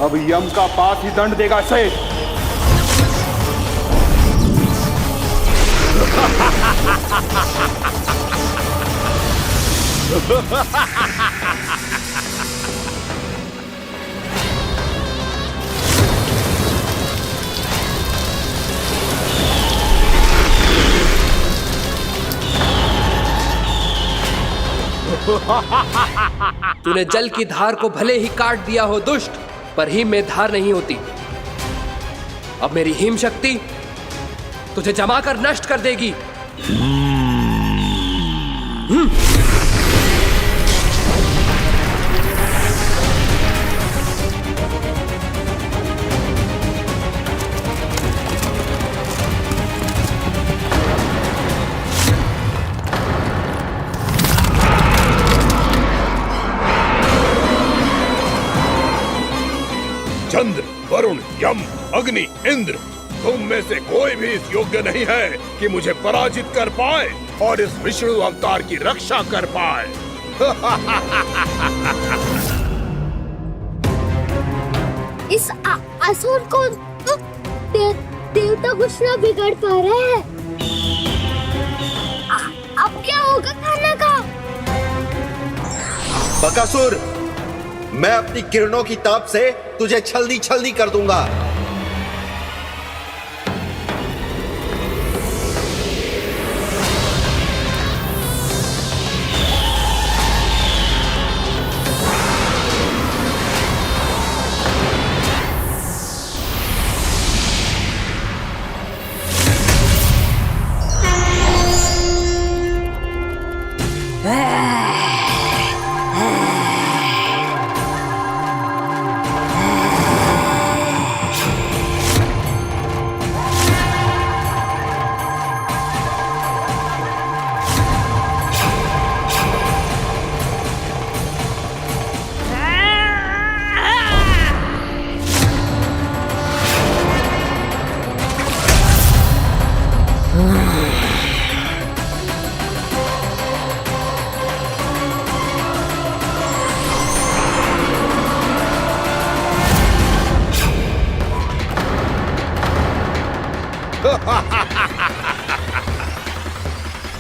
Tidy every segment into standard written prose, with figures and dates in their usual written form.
अब यम का पास ही दंड देगा इसे। तूने जल की धार को भले ही काट दिया हो दुष्ट, पर हिम में धार नहीं होती। अब मेरी हिम शक्ति तुझे जमा कर नष्ट कर देगी। चंद्र, वरुण, यम, अग्नि, इंद्र, तुम में से कोई भी इस योग्य नहीं है कि मुझे पराजित कर पाए और इस विष्णु अवतार की रक्षा कर पाए। इस असुर को देवता कुछ ना बिगाड़ पा रहे हैं। अब क्या होगा खाने का? बकासुर, मैं अपनी किरणों की ताप से तुझे छल्दी छल्दी कर दूंगा।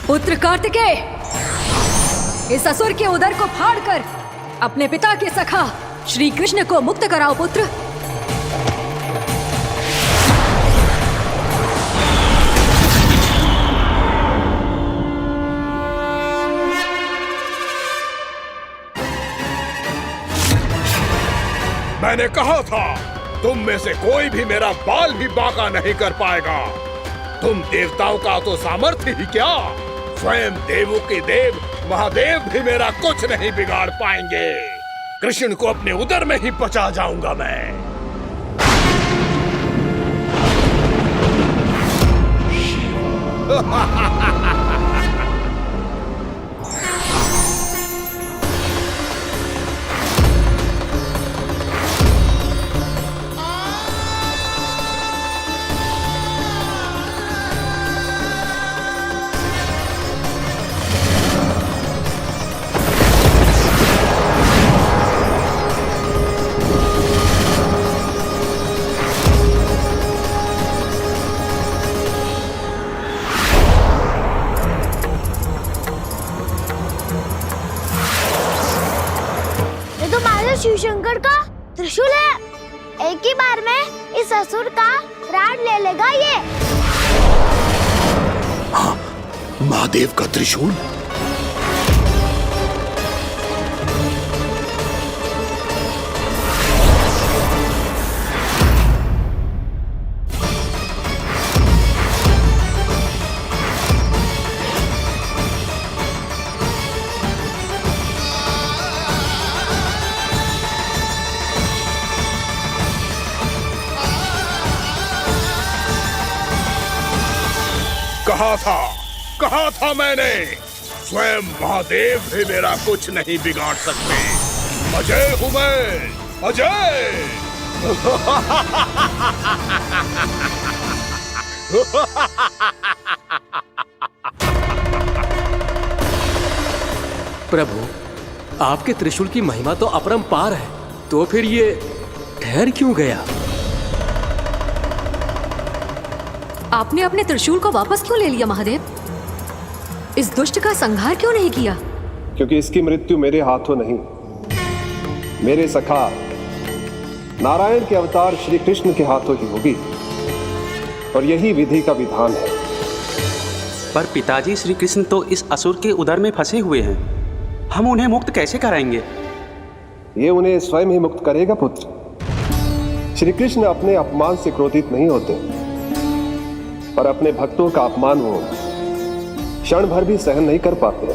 पुत्र कार्तिकेय, इस असुर के उदर को फाड़कर अपने पिता के सखा श्री कृष्ण को मुक्त कराओ पुत्र। मैंने कहा था, तुम में से कोई भी मेरा बाल भी बांका नहीं कर पाएगा। तुम देवताओं का तो सामर्थ्य ही क्या, स्वयं देवों के देव महादेव भी मेरा कुछ नहीं बिगाड़ पाएंगे। कृष्ण को अपने उदर में ही पचा जाऊंगा मैं। शिव शंकर का त्रिशूल है। एक ही बार में इस असुर का प्राण ले लेगा ये। हाँ, महादेव का त्रिशूल। कहा था मैंने, स्वयं महादेव भी मेरा कुछ नहीं बिगाड़ सकते। अजय हूं मैं, अजय। प्रभु, आपके त्रिशूल की महिमा तो अपरंपार है, तो फिर ये ठहर क्यों गया? आपने अपने त्रिशूल को वापस क्यों ले लिया महादेव? इस दुष्ट का संहार क्यों नहीं किया? क्योंकि इसकी मृत्यु मेरे हाथों नहीं, मेरे सखा नारायण के अवतार श्री कृष्ण के हाथों ही होगी, और यही विधि का विधान है। पर पिताजी, श्री कृष्ण तो इस असुर के उदर में फंसे हुए हैं, हम उन्हें मुक्त कैसे कराएंगे? ये उन्हें स्वयं ही मुक्त करेगा पुत्र। श्री कृष्ण अपने अपमान से क्रोधित नहीं होते, पर अपने भक्तों का अपमान वो क्षण भर भी सहन नहीं कर पाते।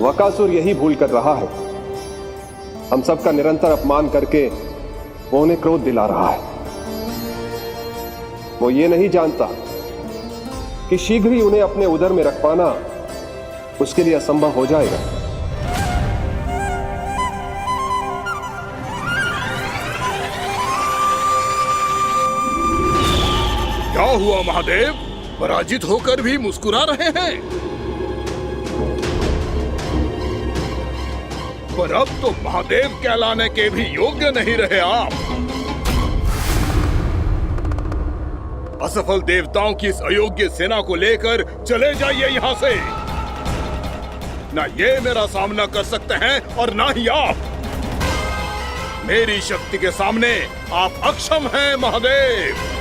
वकासुर यही भूल कर रहा है, हम सबका निरंतर अपमान करके वो उन्हें क्रोध दिला रहा है। वो ये नहीं जानता कि शीघ्र ही उन्हें अपने उदर में रख पाना उसके लिए असंभव हो जाएगा। क्या हुआ महादेव? पराजित होकर भी मुस्कुरा रहे हैं। पर अब तो महादेव कहलाने के भी योग्य नहीं रहे आप। असफल देवताओं की इस अयोग्य सेना को लेकर चले जाइए यहाँ से। ना ये मेरा सामना कर सकते हैं और ना ही आप। मेरी शक्ति के सामने आप अक्षम हैं महादेव।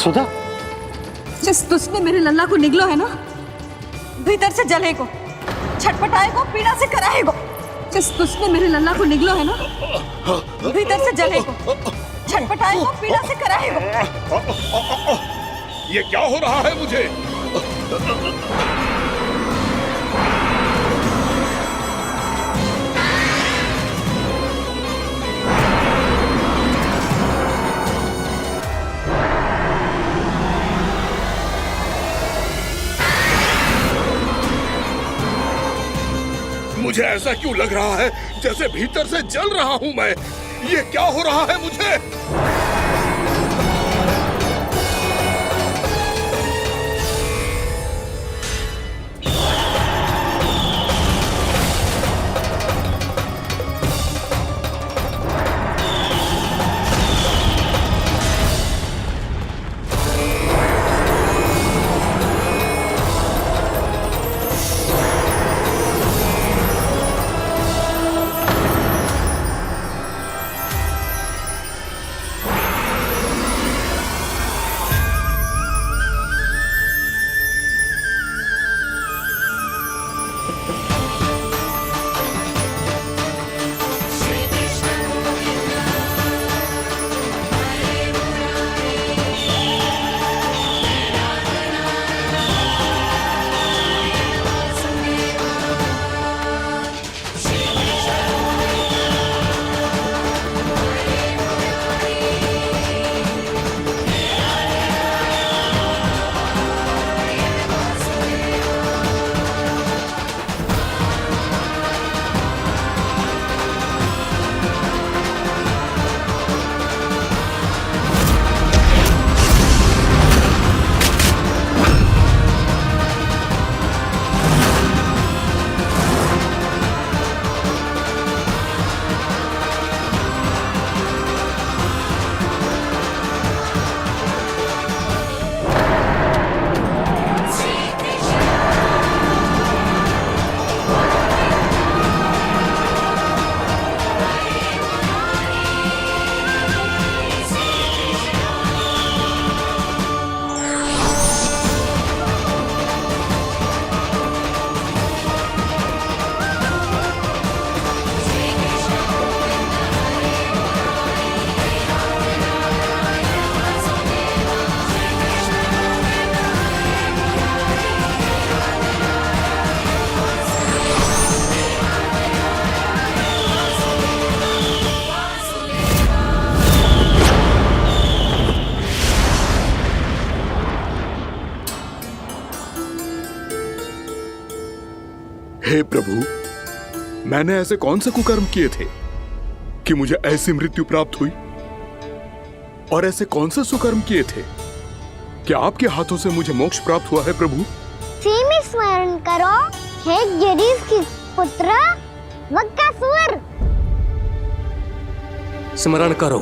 सुधा, जिस दुष्ट ने मेरे लल्ला को निगलो है ना, भीतर से जलेगो, छटपटाएगो, पीड़ा से कराएगो। जिस दुष्ट ने मेरे लल्ला को निगलो है ना, भीतर से जलेगो, छटपटाएगो, पीड़ा से कराएगो। ये क्या हो रहा है मुझे? मुझे ऐसा क्यों लग रहा है जैसे भीतर से जल रहा हूं मैं? ये क्या हो रहा है मुझे? हे प्रभु, मैंने ऐसे कौन से कुकर्म किए थे कि मुझे ऐसी मृत्यु प्राप्त हुई? और ऐसे कौन से सुकर्म किए थे? क्या आपके हाथों से मुझे मोक्ष प्राप्त हुआ है प्रभु? सीमित स्मरण करो, हे गिरीश की पुत्र वक्कासुर। स्मरण करो,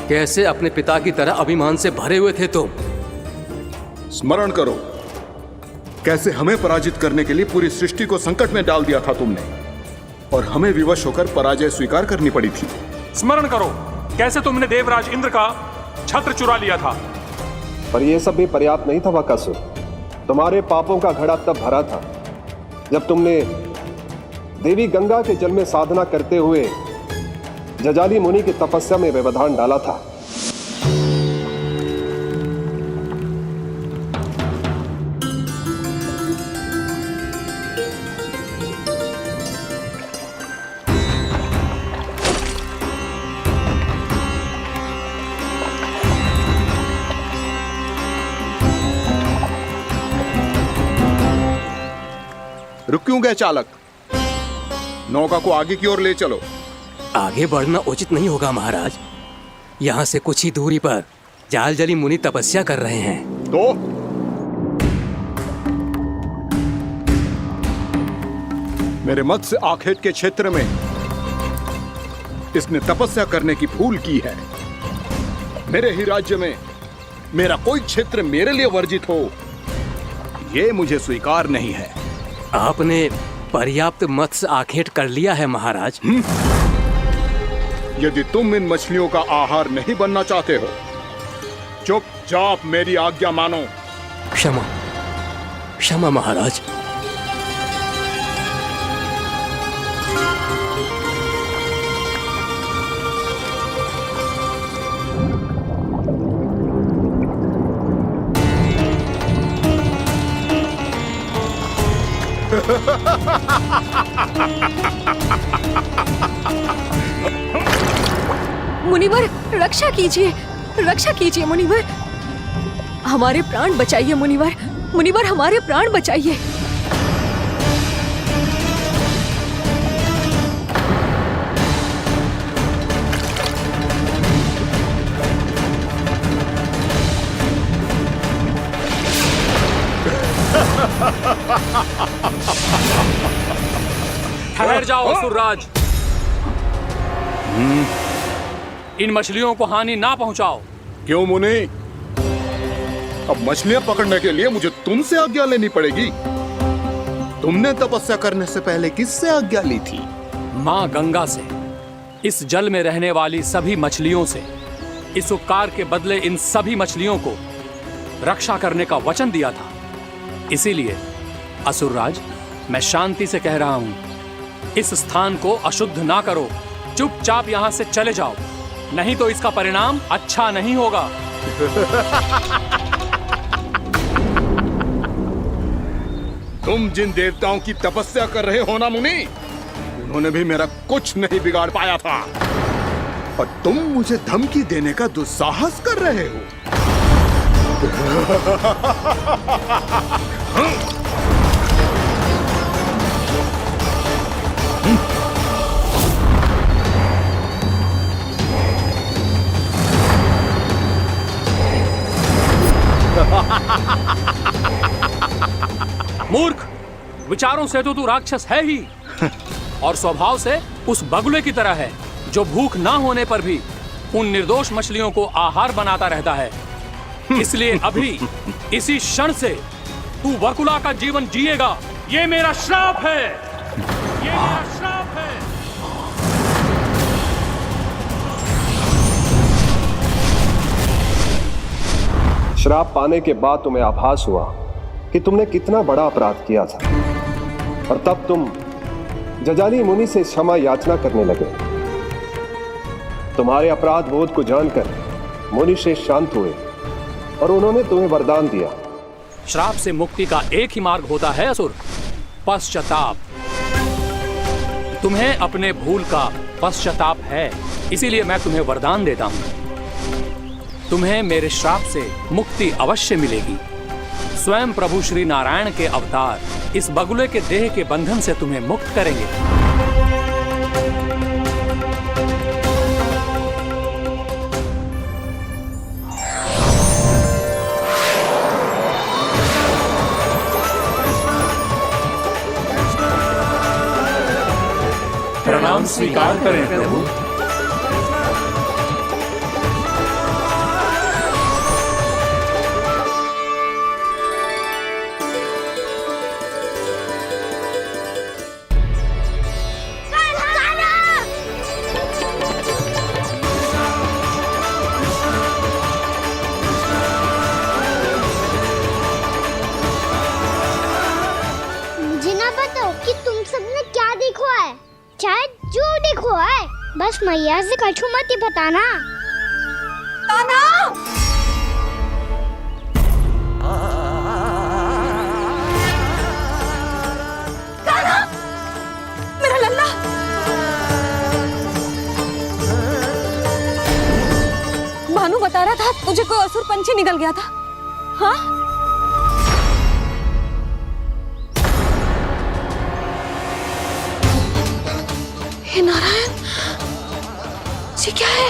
कैसे अपने पिता की तरह अभिमान से भरे हुए थे तुम। स्मरण करो, कैसे हमें पराजित करने के लिए पूरी सृष्टि को संकट में डाल दिया था तुमने, और हमें विवश होकर पराजय स्वीकार करनी पड़ी थी। स्मरण करो, कैसे तुमने देवराज इंद्र का छत्र चुरा लिया था। पर यह सब भी पर्याप्त नहीं था वक्कासुर। तुम्हारे पापों का घड़ा तब भरा था जब तुमने देवी गंगा के जल में साधना करते हुए जजाली मुनि की तपस्या में व्यवधान डाला था। रुक क्यों गए चालक? नौका को आगे की ओर ले चलो। आगे बढ़ना उचित नहीं होगा महाराज। यहाँ से कुछ ही दूरी पर जालजली मुनि तपस्या कर रहे हैं। तो मेरे मत्स्य आखेट के क्षेत्र में इसने तपस्या करने की भूल की है। मेरे ही राज्य में मेरा कोई क्षेत्र मेरे लिए वर्जित हो, यह मुझे स्वीकार नहीं है। आपने पर्याप्त मत्स्य आखेट कर लिया है महाराज। यदि तुम इन मछलियों का आहार नहीं बनना चाहते हो, चुपचाप मेरी आज्ञा मानो। क्षमा, क्षमा महाराज। मुनिवर, रक्षा कीजिए, रक्षा कीजिए मुनिवर। हमारे प्राण बचाइए मुनिवर, मुनिवर हमारे प्राण बचाइए। ठहर जाओ असुरराज। इन मछलियों को हानि ना पहुंचाओ। क्यों मुनि? अब मछलियां पकड़ने के लिए मुझे तुमसे आज्ञा लेनी पड़ेगी। तुमने तपस्या करने से पहले किससे आज्ञा ली थी? मां गंगा से, इस जल में रहने वाली सभी मछलियों से। इस उपकार के बदले इन सभी मछलियों को रक्षा करने का वचन दिया था। इसीलिए असुरराज, मैं शांति से कह रहा हूं, इस स्थान को अशुद्ध ना करो। चुपचाप यहां से चले जाओ, नहीं तो इसका परिणाम अच्छा नहीं होगा। तुम जिन देवताओं की तपस्या कर रहे हो ना मुनि, उन्होंने भी मेरा कुछ नहीं बिगाड़ पाया था, और तुम मुझे धमकी देने का दुस्साहस कर रहे हो। मूर्ख, विचारों से तो तू राक्षस है ही, और स्वभाव से उस बगुले की तरह है जो भूख ना होने पर भी उन निर्दोष मछलियों को आहार बनाता रहता है। इसलिए अभी इसी क्षण से तू वकुला का जीवन जिएगा। ये मेरा श्राप है, ये मेरा श्राप है। श्राप पाने के बाद तुम्हें आभास हुआ कि तुमने कितना बड़ा अपराध किया था, और तब तुम जजाली मुनि से क्षमा याचना करने लगे। तुम्हारे अपराध बोध को जानकर मुनि श्रेष्ठ शांत हुए और उन्होंने तुम्हें वरदान दिया। श्राप से मुक्ति का एक ही मार्ग होता है असुर, पश्चाताप। तुम्हें अपने भूल का पश्चाताप है, इसीलिए मैं तुम्हें वरदान देता हूं। तुम्हें मेरे श्राप से मुक्ति अवश्य मिलेगी। स्वयं प्रभु श्री नारायण के अवतार इस बगुले के देह के बंधन से तुम्हें मुक्त करेंगे। हम स्वीकार करें प्रभु। मुझे ना बताओ कि तुम सबने क्या देखा है, शायद जो देखो है, बस मैया से कछु मत ही बताना। कान्हा! कान्हा! मेरा लल्ला! भानु बता रहा था तुझे कोई असुर पंछी निकल गया था। हाँ? हे नारायण, ये क्या है?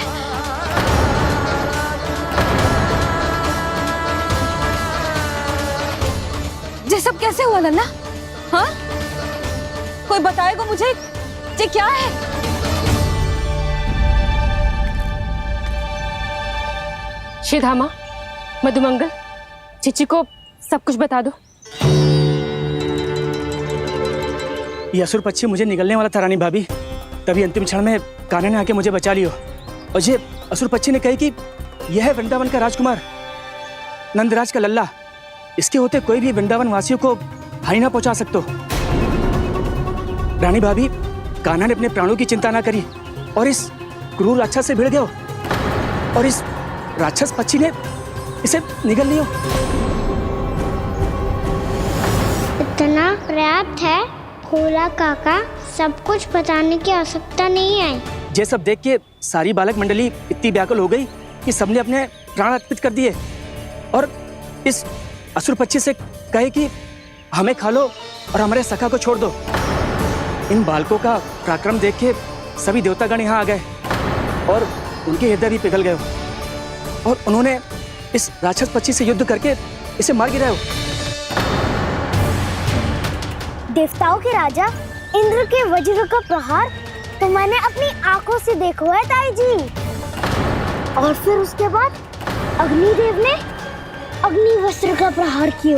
ये सब कैसे हुआ लल्ला? हाँ? कोई बताएगा मुझे ये क्या है? श्रीधामा, मधुमंगल, चिची को सब कुछ बता दो। ये असुर पक्षी मुझे निगलने वाला था रानी भाभी, तभी अंतिम क्षण में कान्हा ने आके मुझे बचा लियो। और ये असुर पक्षी ने कही कि यह है वृंदावन का राजकुमार, नंदराज का लल्ला। इसके होते कोई भी वृंदावन वासियों को हानि ना पहुंचा सकते। रानी भाभी, कान्हा ने अपने प्राणों की चिंता ना करी और इस क्रूर राक्षस से भिड़ गयो और इस राक्षस पक्षी ने इसे निगल लियो। इतना पर्याप्त है भोला काका, सब कुछ बताने की आवश्यकता नहीं है। ये सब देख के सारी बालक मंडली इतनी व्याकुल हो गई कि सबने अपने प्राण अर्पित कर दिए और इस असुर पक्षी से कहे कि हमें खा लो और हमारे सखा को छोड़ दो। इन बालकों का पराक्रम देख के सभी देवतागण यहाँ आ गए और उनके हृदय भी पिघल गए और उन्होंने इस राक्षस पक्षी से युद्ध करके इसे मार गिराया। देवताओं के राजा इंद्र के वज्र का प्रहार तो मैंने अपनी आंखों से देखा है ताई जी। और फिर उसके बाद अग्निदेव ने अग्निवस्त्र का प्रहार किया।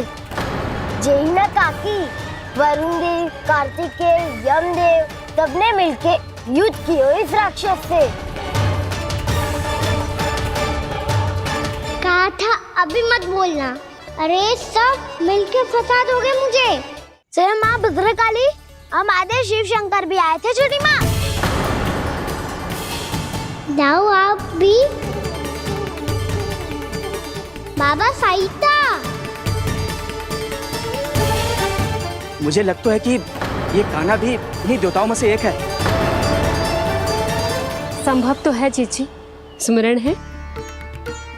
जय ना काकी, वरुण देव, कार्तिकेय, यमदेव सबने मिलके युद्ध किया इस राक्षस से। कहा था अभी मत बोलना। अरे सब मिलके फंसा दोगे मुझे। सर माँ भद्रकाली, हमारे शिव शंकर भी आए थे छोटी माँ। जाओ आप भी। बाबा साईता, मुझे लगता है कि ये कान्हा भी इन्हीं देवताओं में से एक है। संभव तो है चीची, स्मरण है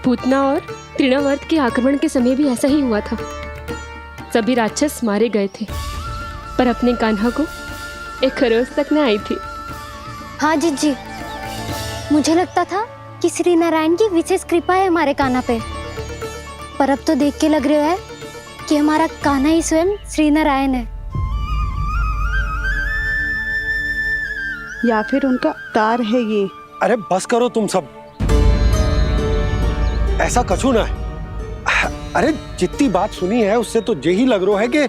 पूतना और तृणावर्त के आक्रमण के समय भी ऐसा ही हुआ था। सभी राक्षस मारे गए थे पर अपने कान्हा को एक खरोच तक न आई थी। हाँ जीजी, मुझे लगता था कि श्री नारायण की विशेष कृपा है हमारे कान्हा पे, पर अब तो देख के लग रहा है कि हमारा कान्हा ही स्वयं श्री नारायण है। या फिर उनका अवतार है ये। अरे बस करो तुम सब, ऐसा कछु ना है। अरे जितनी बात सुनी है उससे तो यही लग रहा है कि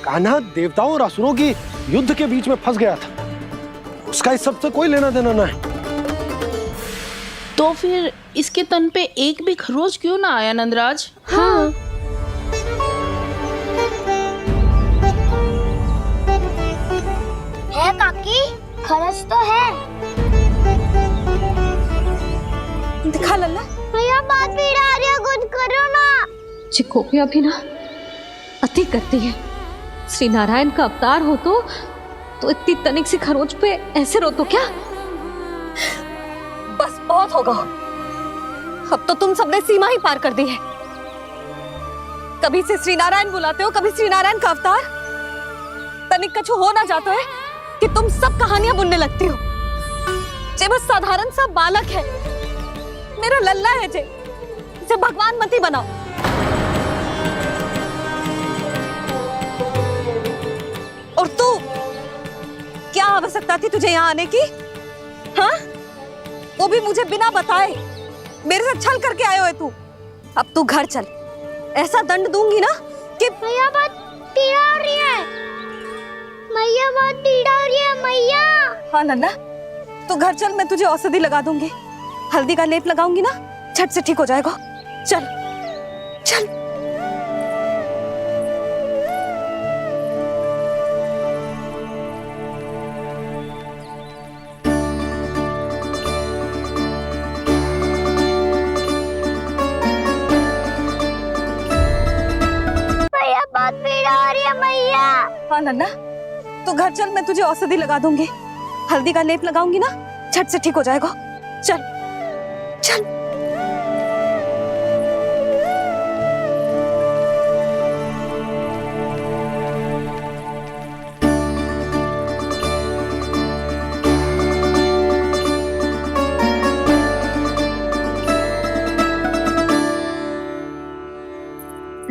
कान्हा देवताओं और असुरों की युद्ध के बीच में फंस गया था। उसका इस सब से कोई लेना देना ना है। तो फिर इसके तन पे एक भी खरोच क्यों ना आया नंदराज? हाँ, है काकी, खरच तो है। दिखा लल्ला। भैया बात पीड़ा आ रही है, कुछ करो ना। चिकोपिया भी ना अति करती है। श्री नारायण का अवतार हो तो इतनी तनिक सी खरोच पे ऐसे रो तो क्या? बस बहुत होगा। अब तो तुम सबने सीमा ही पार कर दी है। कभी से श्री नारायण बुलाते हो, कभी श्री नारायण का अवतार। तनिक कछु हो ना जाता है कि तुम सब कहानियां बुनने लगती हो। जे बस साधारण सा बालक है, मेरा लल्ला है जे भगवान मत ही बनाओ। और तू क्या आवश्यकता थी तुझे यहाँ आने की? हाँ, वो भी मुझे बिना बताए मेरे साथ छल करके आए हो तू। अब तू घर चल, ऐसा दंड दूंगी ना कि मैया बहुत पीड़ा हो रही है, मैया बहुत पीड़ा हो रही है मैया। हाँ नन्ना, तू घर चल, मैं तुझे औषधि लगा दूंगी, हल्दी का लेप लगाऊंगी ना, झट से ठीक हो जाएगा। चल चल। मैया बहुत पीड़ा हो रही है मैया। हाँ नन्ना, तू घर चल, मैं तुझे औषधि लगा दूंगी, हल्दी का लेप लगाऊंगी ना, झट से ठीक हो जाएगा। चल चल।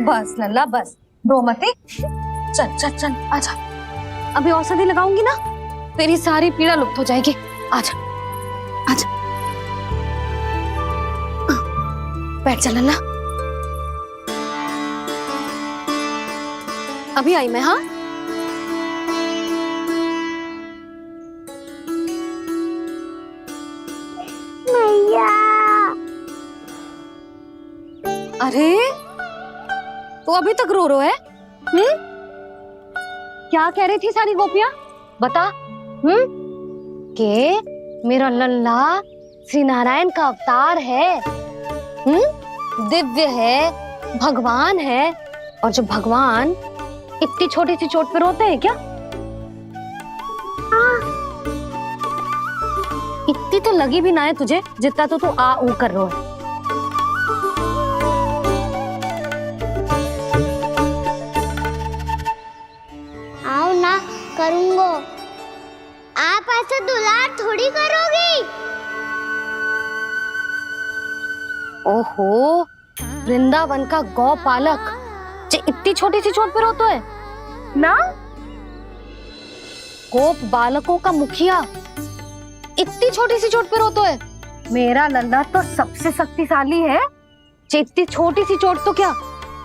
बस लल्ला बस, रो मत। चल चल चल, आजा। अभी औषधि लगाऊंगी ना, तेरी सारी पीड़ा लुप्त हो जाएगी। आजा आजा, बैठ जा लल्ला। अभी आई मैं। हाँ, मैया। अरे तू अभी तक रो रो है? क्या कह रही थी सारी गोपियां? बता। के मेरा लल्ला श्री नारायण का अवतार है, दिव्य है, भगवान है। और जब भगवान इतनी छोटी सी चोट पे रोते हैं क्या? इतनी तो लगी भी ना है तुझे जितना तो तू आ ऊ कर रो है। आओ ना करूंगो, आप ऐसा दुलार थोड़ी करोगी। ओहो, वृंदावन का गौपालक जो इतनी छोटी सी चोट पे रोता है ना, गोप बालकों का मुखिया इतनी छोटी सी चोट पे रोता है। मेरा लल्ला तो सबसे शक्तिशाली है, जो इतनी छोटी सी चोट तो क्या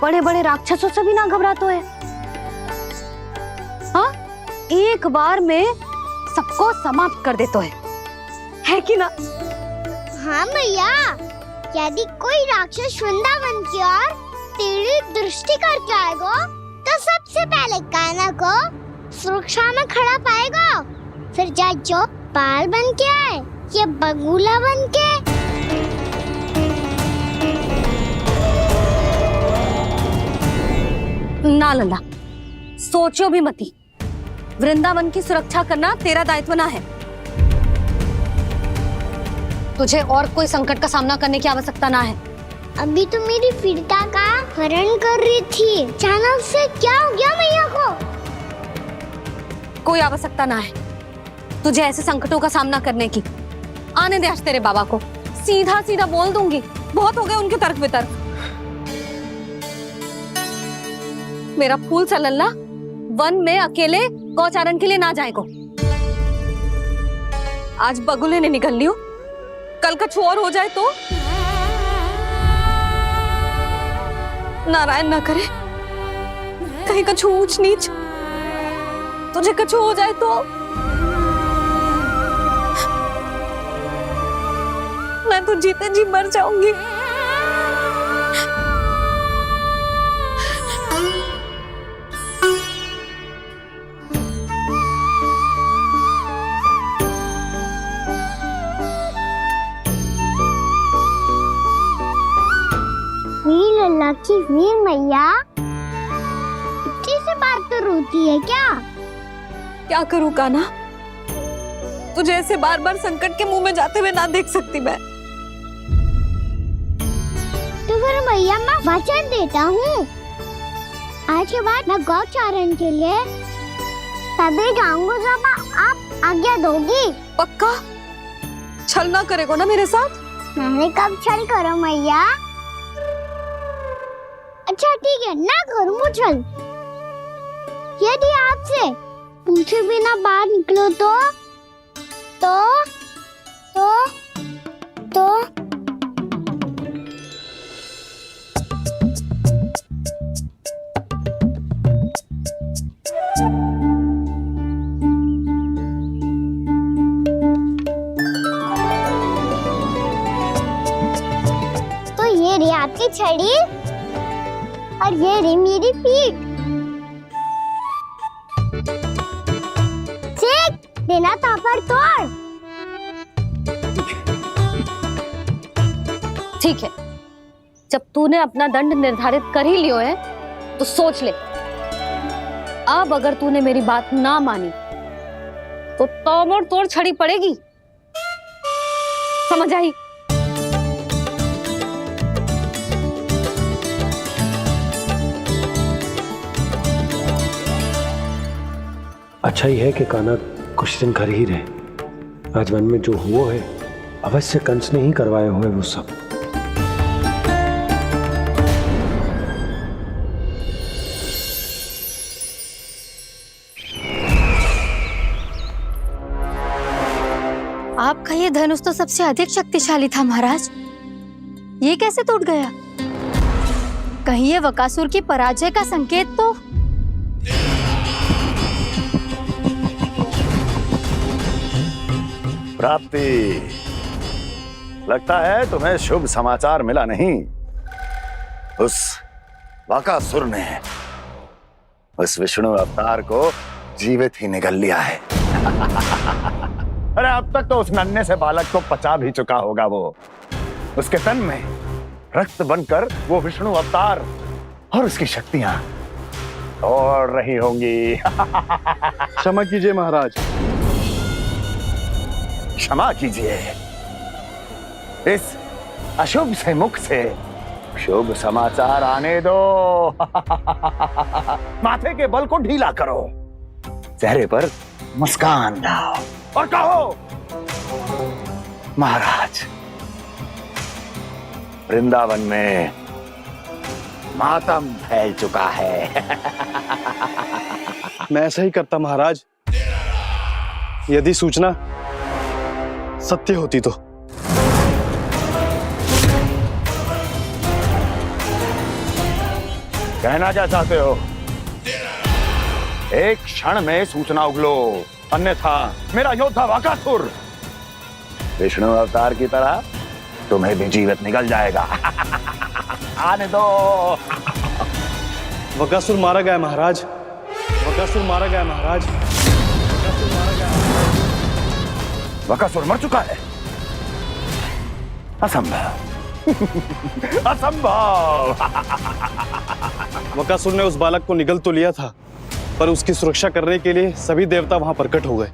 बड़े बड़े राक्षसों से भी ना घबराता है। हाँ, एक बार में सबको समाप्त कर देता है कि ना? हाँ मैया, यदि कोई राक्षस वृंदावन की ओर टेढ़ी दृष्टि करके आएगा तो सबसे पहले कान्हा को सुरक्षा में खड़ा पाएगा, फिर चाहे जो बाल बन के आए या बगुला बन के। ना लल्ला, सोचो भी मती, वृंदावन की सुरक्षा करना तेरा दायित्व ना है। तुझे और कोई संकट का सामना करने की आवश्यकता ना है। अभी तो मेरी पीड़िता का हरण कर रही थी, अचानक से क्या हो गया मैया को? कोई आवश्यकता ना है तुझे ऐसे संकटों का सामना करने की। आने दे आज तेरे बाबा को, सीधा सीधा बोल दूंगी, बहुत हो गए उनके तर्क वितर्क। मेरा फूल सा लल्ला वन में अकेले गौचारण के लिए ना जाएगो। आज बगुले ने निकल लियो, कल कछु और हो जाए तो? नारायण ना करे, कहीं कछु ऊंच नीच तुझे कछु हो जाए तो? मैं तो जीते जी मर जाऊंगी। वीर लल्ला की वीर मैया इतनी से बार तो रोती है क्या? क्या करूं कान्हा, तुझे ऐसे बार बार संकट के मुंह में जाते हुए ना देख सकती मैं। तो फिर मैया मैं वचन देता हूँ, आज के बाद मैं गौचारण के लिए तभी जाऊंगा जब आप आज्ञा दोगी। पक्का? छल ना करेगा ना मेरे साथ? मैंने कब छल करो मैया? अच्छा ठीक है, ना करूंगा छल। यदि आपसे पूछे बिना बाहर निकलो तो ये रही आपकी छड़ी और ये रही मेरी पीठ। चेक बिना तापर तोड़। ठीक है, जब तूने अपना दंड निर्धारित कर ही लियो है तो सोच ले, अब अगर तूने मेरी बात ना मानी तो तोड़ तोड़ छड़ी पड़ेगी, समझ आई? अच्छा ही है कि कान्हा कुछ दिन घर ही रहे। आज वन में जो हुआ है अवश्य कंस ने ही करवाए हुए वो सब। आपका ये धनुष तो सबसे अधिक शक्तिशाली था महाराज, ये कैसे टूट गया? कहीं ये बकासुर की पराजय का संकेत तो? प्राप्ति, लगता है तुम्हें शुभ समाचार मिला नहीं। उस बकासुर ने उस विष्णु अवतार को जीवित ही निगल लिया है। अरे अब तक तो उस नन्हे से बालक को पचा भी चुका होगा वो। उसके तन में रक्त बनकर वो विष्णु अवतार और उसकी शक्तियां दौड़ रही होंगी। क्षमा कीजिए महाराज। क्षमा कीजिए, इस अशुभ से मुख से शुभ समाचार आने दो। माथे के बल को ढीला करो, चेहरे पर मुस्कान लाओ और कहो, महाराज, वृंदावन में मातम फैल चुका है। मैं ऐसा ही करता महाराज, यदि सूचना सत्य होती तो। कहना क्या चाहते हो? एक क्षण में सूचना उगलो, अन्यथा मेरा योद्धा बकासुर विष्णु अवतार की तरह तुम्हें भी जीवित निकल जाएगा। आने दो। बकासुर मारा गया महाराज, बकासुर मारा गया महाराज, बकासुर मारा गया। बकासुर मर चुका है? असंभव। असंभव। बकासुर ने उस बालक को निगल तो लिया था, पर उसकी सुरक्षा करने के लिए सभी देवता वहां प्रकट हो गए,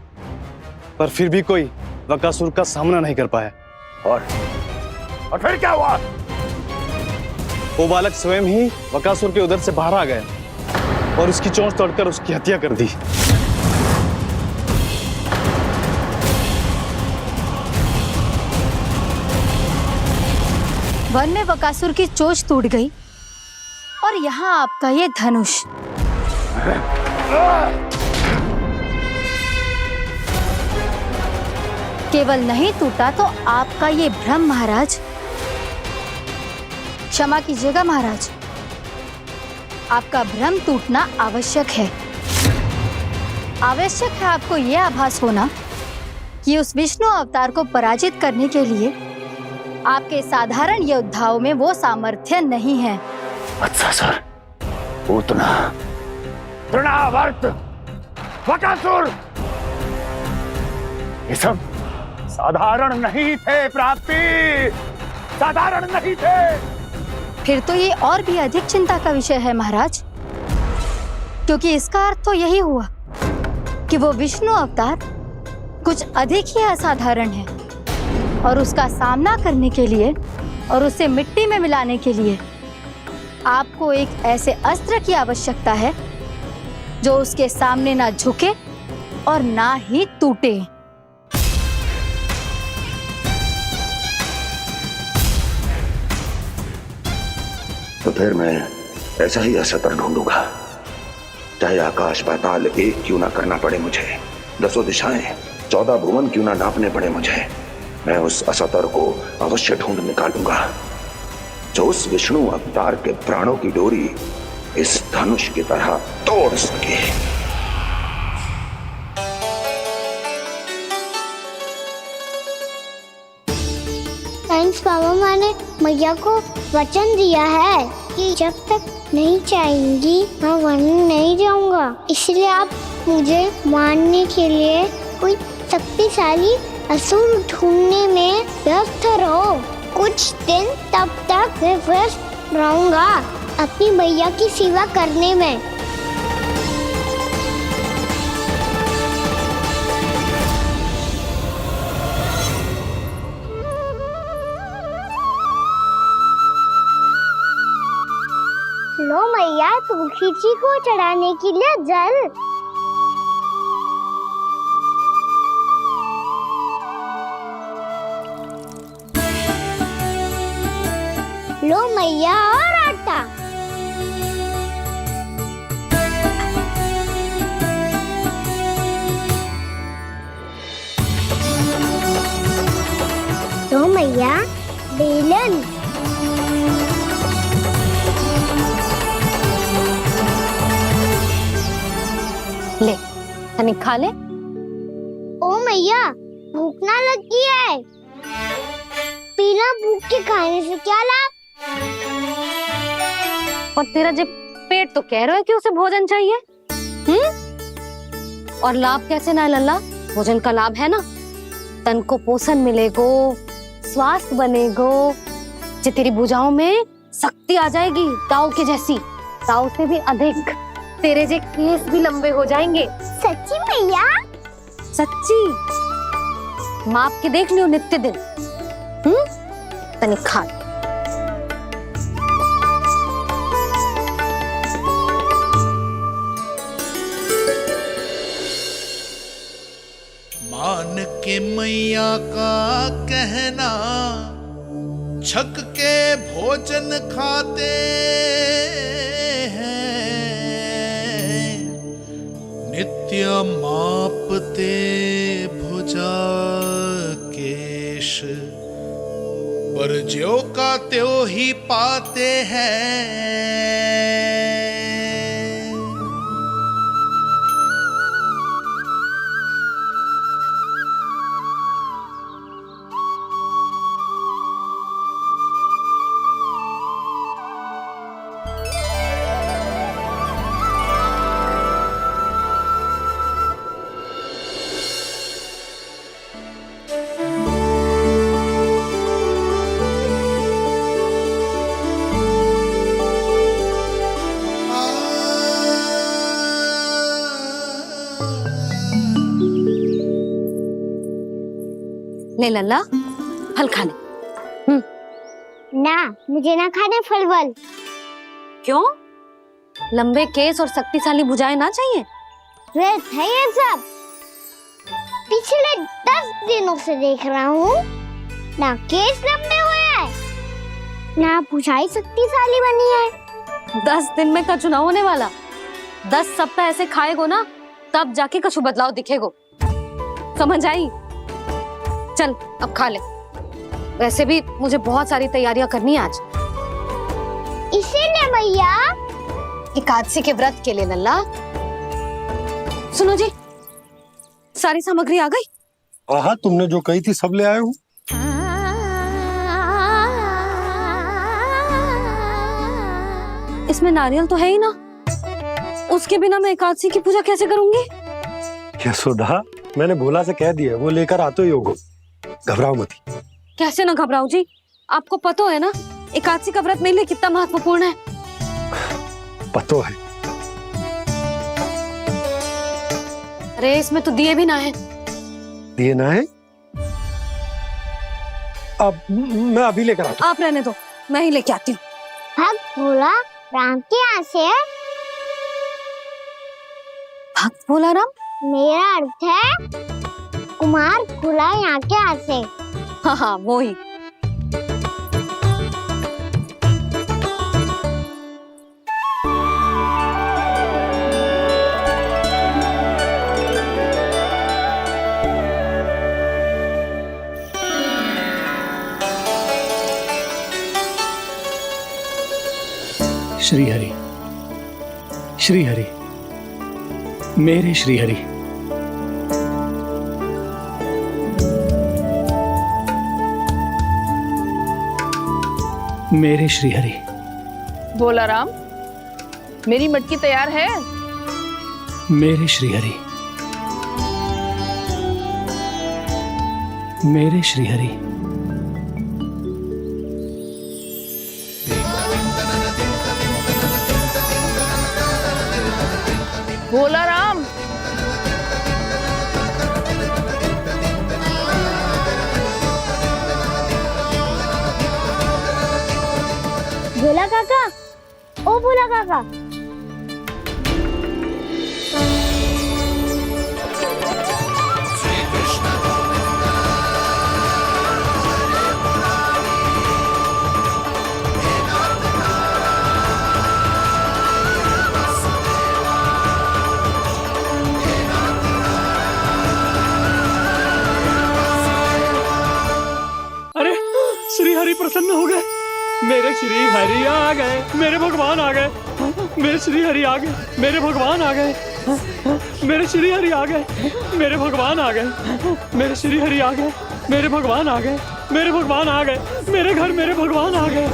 पर फिर भी कोई बकासुर का सामना नहीं कर पाया। और फिर क्या हुआ? वो बालक स्वयं ही बकासुर के उदर से बाहर आ गया और उसकी चोंच तोड़कर उसकी हत्या कर दी। वन में बकासुर की चोंच टूट गई और यहाँ आपका ये धनुष। केवल नहीं टूटा तो आपका ये भ्रम महाराज। क्षमा कीजिएगा महाराज, आपका भ्रम टूटना आवश्यक है। आवश्यक है आपको यह आभास होना कि उस विष्णु अवतार को पराजित करने के लिए आपके साधारण योद्धाओं में वो सामर्थ्य नहीं है। अच्छा सर, पूतना, तृणावर्त, बकासुर, ये सब साधारण नहीं थे प्राप्ति, साधारण नहीं थे। फिर तो ये और भी अधिक चिंता का विषय है महाराज, क्योंकि इसका अर्थ तो यही हुआ कि वो विष्णु अवतार कुछ अधिक ही असाधारण है और उसका सामना करने के लिए और उसे मिट्टी में मिलाने के लिए आपको एक ऐसे अस्त्र की आवश्यकता है जो उसके सामने ना झुके और ना ही टूटे। तो फिर मैं ऐसा ही अस्त्र ढूंढूंगा चाहे आकाश पाताल एक क्यों ना करना पड़े मुझे, 10 दिशाएं 14 भुवन क्यों ना नापने पड़े मुझे, मैं उस असतर को अवश्य ढूंढ निकालूंगा जो उस विष्णु अवतार के प्राणों की डोरी इस धनुष की तरह तोड़ सके। थैंक्स पापा, मैंने मैया को वचन दिया है कि जब तक नहीं चाहेंगी मैं वन नहीं जाऊंगा, इसलिए आप मुझे मारने के लिए कोई शक्तिशाली असुर ढूंढने में व्यस्त रहो। कुछ दिन तब तक मैं व्यस्त रहूंगा अपनी मैया की सेवा करने में। लो मैया, तुलसी जी को चढ़ाने के लिए जल। लो मैया, और आटा। लो मैया, बेलन। ले तनी खा ले। ओ मैया, भूख ना लगी है। बिना भूख के खाने से क्या लाभ? और तेरा जब पेट तो कह रहा है कि उसे भोजन चाहिए, और लाभ कैसे ना है लल्ला? भोजन का लाभ है ना, तन को पोषण मिलेगो, स्वास्थ्य बनेगो, जो तेरी भुजाओं में शक्ति आ जाएगी ताऊ के जैसी, ताऊ से भी अधिक। तेरे जे केस भी लंबे हो जाएंगे। सच्ची मैया? सच्ची। माप के देख लियो नित्य दिन। तनी खा। मान के मैया का कहना, छक के भोजन खाते हैं, नित्य मापते भुजा केश, पर ज्यो का त्यों ही पाते हैं। ले लल्ला, फल खा ले। ना, मुझे ना खाने फल वल। क्यों? लंबे केस और शक्तिशाली भुजाएं ना चाहिए? व्यर्थ है ये सब। पिछले 10 दिनों से देख रहा हूँ, ना केस लंबे हुए हैं, ना भुजाएं शक्तिशाली बनी है। 10 दिन में का चुनाव होने वाला। 10 सप्ताह ऐसे खाएगो ना, तब जाके कछु बदलाव दिखेगो। समझ आई? चल अब खा ले। वैसे भी मुझे बहुत सारी तैयारियां करनी है आज। इसीलिए भैया, एकादशी के व्रत के लिए लल्ला। सुनो जी, सारी सामग्री आ गई? हाँ, तुमने जो कही थी सब ले आए हूँ। इसमें नारियल तो है ही ना, उसके बिना मैं एकादशी की पूजा कैसे करूंगी? यशोदा, मैंने भोला से कह दिया, वो लेकर आते ही होगो, घबराओ मत। कैसे ना घबराओ जी, आपको पता है ना एकादशी का व्रत मेरे लिए कितना महत्वपूर्ण है। पतो है। अरे इसमें तो दिए भी ना है। दिए ना है? अब मैं अभी लेकर आता हूँ। आप रहने दो, मैं ही लेके आती हूँ। भक्त भोला राम के यहाँ से है? भक्त भोला राम? मेरा अर्थ है कुमार भोला यहाँ के यहाँ से। हाँ हाँ, वो ही। श्रीहरि, श्रीहरि, मेरे श्रीहरि। मेरे श्रीहरि। भोला राम, मेरी मटकी तैयार है? मेरे श्रीहरि, मेरे श्रीहरि। भोला राम, भोला काका, ओ भोला काका। अरे श्रीहरि प्रसन्न हो गए। मेरे श्री हरि आ गए, मेरे भगवान आ गए। मेरे श्री हरि आ गए, मेरे भगवान आ गए। मेरे श्री हरि आ गए, मेरे भगवान आ गए। मेरे श्री हरि आ गए, मेरे भगवान आ गए। मेरे भगवान आ गए, मेरे घर मेरे भगवान आ गए।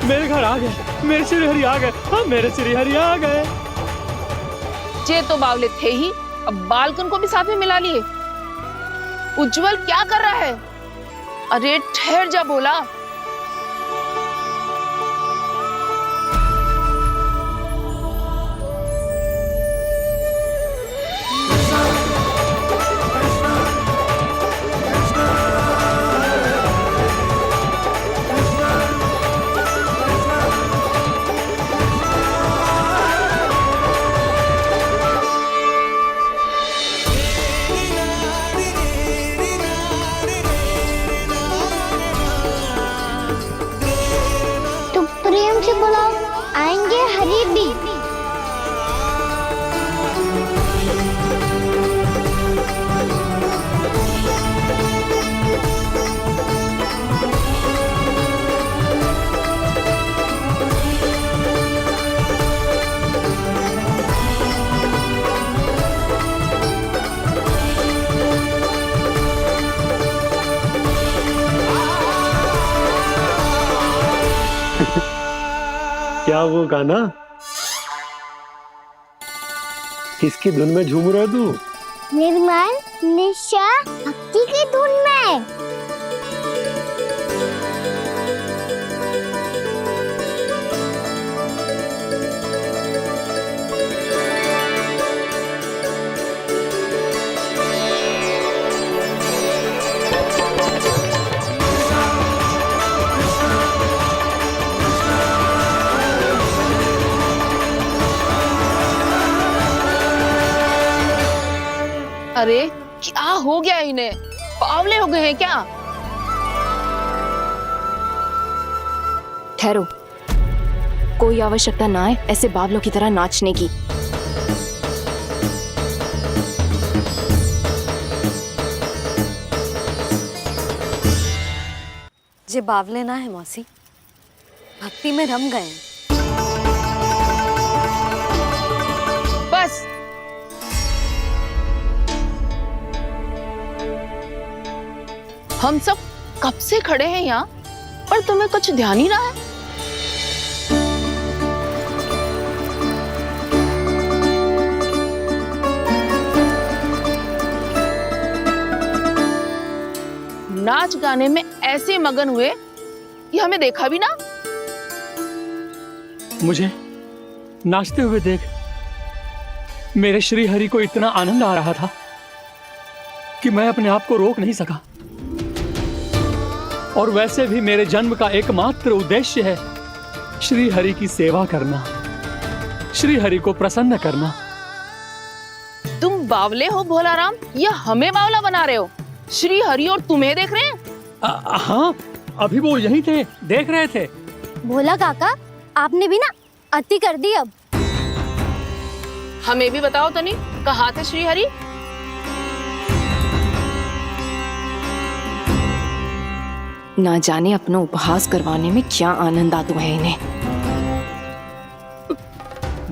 मेरे घर आ गए, मेरे श्री हरि आ गए। हाँ, मेरे श्री हरि आ गए। ये तो बावले थे ही, अब बालकन को भी साथ में मिला लिए। उज्जवल क्या कर रहा है? अरे ठहर जा भोला। प्रेम से बुलाओ, आएंगे हरी भी। क्या वो गाना? किसकी धुन में झूम रहा तू? निर्मल निशा भक्ति की धुन में। अरे क्या हो गया इन्हें? बावले हो गए हैं क्या? ठहरो, कोई आवश्यकता ना है ऐसे बावलों की तरह नाचने की। जे बावले ना है मौसी, भक्ति में रम गए। बस हम सब कब से खड़े हैं यहाँ, पर तुम्हें कुछ ध्यान ही ना है। नाच गाने में ऐसे मगन हुए कि हमें देखा भी ना। मुझे नाचते हुए देख मेरे श्री हरि को इतना आनंद आ रहा था कि मैं अपने आप को रोक नहीं सका। और वैसे भी मेरे जन्म का एकमात्र उद्देश्य है श्री हरि की सेवा करना, श्री हरि को प्रसन्न करना। तुम बावले हो भोला राम, या हमें बावला बना रहे हो? श्री हरि और तुम्हें देख रहे हैं? हाँ, अभी वो यहीं थे, देख रहे थे। भोला काका, आपने भी ना अति कर दी। अब हमें भी बताओ तनी, कहाँ थे श्री हरि? ना जाने अपना उपहास करवाने में क्या आनंद आता है इन्हें।